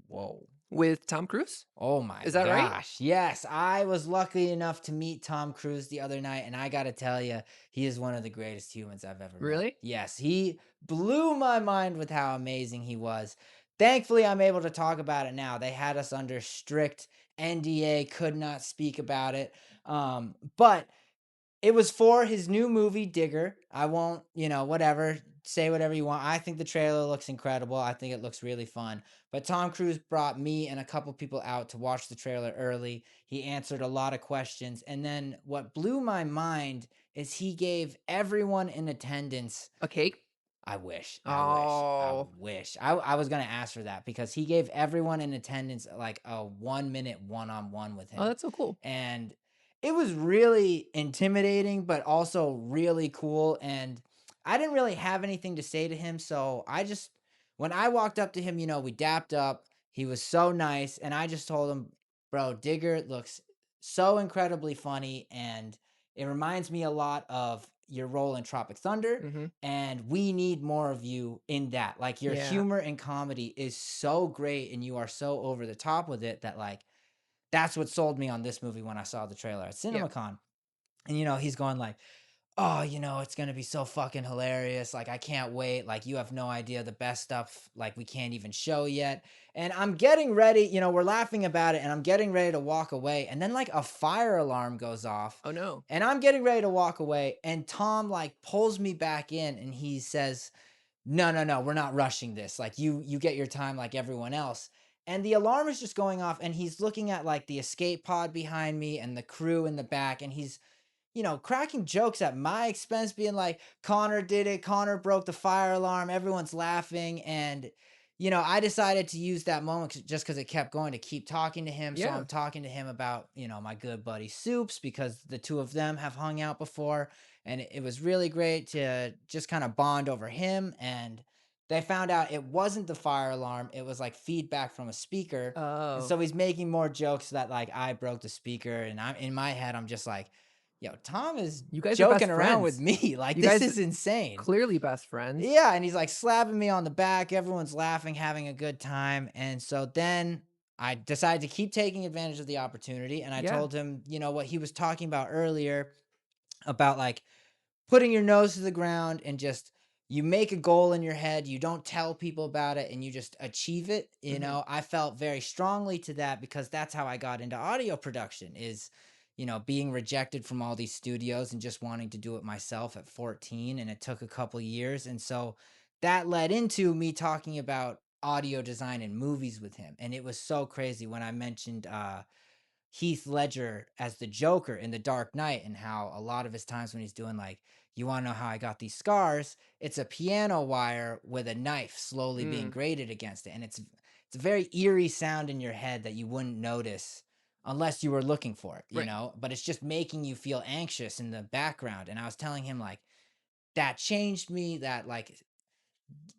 Whoa. with Tom Cruise? Oh my Is that right? gosh. Yes, I was lucky enough to meet Tom Cruise the other night, and I got to tell you, he is one of the greatest humans I've ever met. Really? Yes, he blew my mind with how amazing he was. Thankfully, I'm able to talk about it now. They had us under strict NDA, could not speak about it. But it was for his new movie, Digger. I won't, whatever, say whatever you want. I think the trailer looks incredible. I think it looks really fun. But Tom Cruise brought me and a couple people out to watch the trailer early. He answered a lot of questions. And then what blew my mind is he gave everyone in attendance. A cake? I wish. I wish. I Oh. wish. I was going to ask for that because he gave everyone in attendance like a 1 minute one on one with Oh, him. that's so cool. And it was really intimidating, but also really cool. And I didn't really have anything to say to him. So when I walked up to him, we dapped up. He was so nice. And I just told him, bro, Digger looks so incredibly funny. And it reminds me a lot of your role in Tropic Thunder, Hmm. and we need more of you in that. Like your Yeah. humor and comedy is so great, and you are so over the top with it that like that's what sold me on this movie when I saw the trailer at Yeah. CinemaCon. And he's going like, "Oh, it's gonna be so fucking hilarious. Like, I can't wait. Like, you have no idea the best stuff, like, we can't even show yet." And I'm getting ready, we're laughing about it, and I'm getting ready to walk away. And then like a fire alarm goes off, Oh no. and I'm getting ready to walk away, and Tom like pulls me back in and he says, "No, no, no, we're not rushing this. Like you get your time like everyone else." And the alarm is just going off, and he's looking at like the escape pod behind me and the crew in the back, and he's cracking jokes at my expense, being like, "Connor did it. Connor broke the fire alarm." Everyone's laughing. And, I decided to use that moment just because it kept going to keep talking to him. So Yeah. I'm talking to him about, my good buddy Soups because the two of them have hung out before. And it was really great to just kind of bond over him. And they found out it wasn't the fire alarm, it was like feedback from a speaker. And Oh, so he's making more jokes that like I broke the speaker. And I'm in my head, I'm just like, yo, Tom is you guys are best joking around with friends. me. Like, You this guys is insane. clearly best friends. Yeah. And he's like slapping me on the back. Everyone's laughing, having a good time. And so then I decided to keep taking advantage of the opportunity. And I Yeah. told him, what he was talking about earlier about like putting your nose to the ground and just you make a goal in your head, you don't tell people about it and you just achieve it. Hmm. I felt very strongly to that because that's how I got into audio production is being rejected from all these studios and just wanting to do it myself at 14, and it took a couple years. And so that led into me talking about audio design in movies with him. And it was so crazy when I mentioned Heath Ledger as the Joker in The Dark Knight, and how a lot of his times when he's doing like, "You want to know how I got these scars?" It's a piano wire with a knife slowly being Mm, grated against it, and it's a very eerie sound in your head that you wouldn't notice unless you were looking for it, right. but it's just making you feel anxious in the background. And I was telling him like that changed me, that like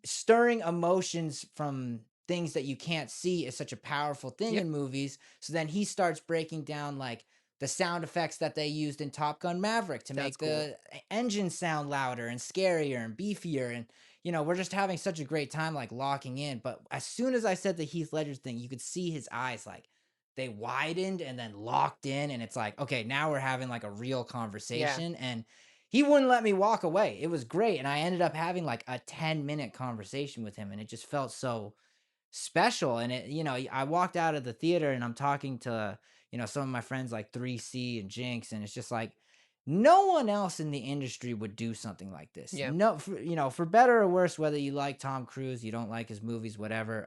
stirring emotions from things that you can't see is such a powerful thing Yeah. in movies. So then he starts breaking down like the sound effects that they used in Top Gun Maverick to That's make cool. the engine sound louder and scarier and beefier. And, we're just having such a great time like locking in. But as soon as I said the Heath Ledger thing, you could see his eyes like they widened and then locked in. And it's like, okay, now we're having like a real Yeah. conversation. And he wouldn't let me walk away. It was great, and I ended up having, like, a 10-minute conversation with him, and it just felt so special. And I walked out of the theater, and I'm talking to, some of my friends like 3C and Jinx, and it's just like, no one else in the industry would do something like this. Yeah. No, for better or worse, whether you like Tom Cruise, you don't like his movies, whatever,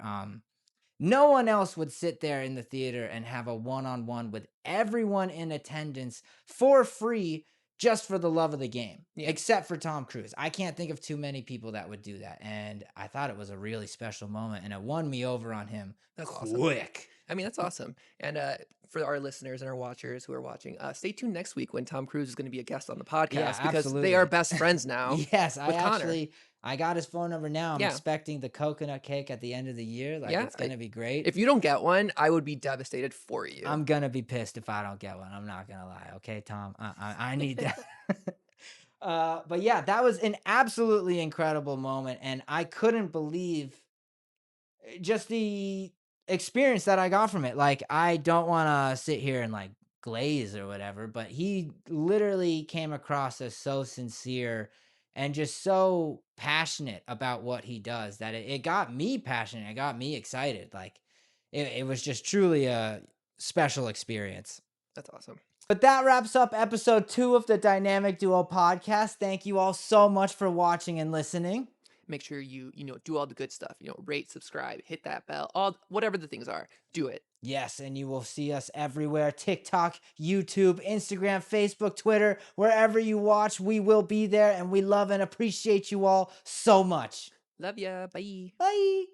no one else would sit there in the theater and have a one-on-one with everyone in attendance for free just for the love of the game, Yeah. except for Tom Cruise. I can't think of too many people that would do that. And I thought it was a really special moment, and it won me over on him That's awesome. quick. I mean, that's awesome. And for our listeners and our watchers who are watching, stay tuned next week when Tom Cruise is going to be a guest on the Yeah, podcast because they are absolutely. best friends now Yes, with Connor. I got his phone number now. I'm Yeah. expecting the coconut cake at the end of the year. Like, Yeah. it's gonna be great. If you don't get one, I would be devastated for you. I'm gonna be pissed if I don't get one. I'm not gonna lie. Okay, Tom. I need that. But yeah, that was an absolutely incredible moment, and I couldn't believe just the experience that I got from it. Like, I don't want to sit here and like glaze or whatever, but he literally came across as so sincere and just so passionate about what he does that it got me passionate. It got me excited. Like, it was just truly a special experience. That's awesome. But that wraps up episode 2 of the Dynamic Duo podcast. Thank you all so much for watching and listening. Make sure you do all the good stuff. Rate, subscribe, hit that bell, all whatever the things are. Do it. Yes, and you will see us everywhere: TikTok, YouTube, Instagram, Facebook, Twitter, wherever you watch, we will be there, and we love and appreciate you all so much. Love ya. Bye. Bye.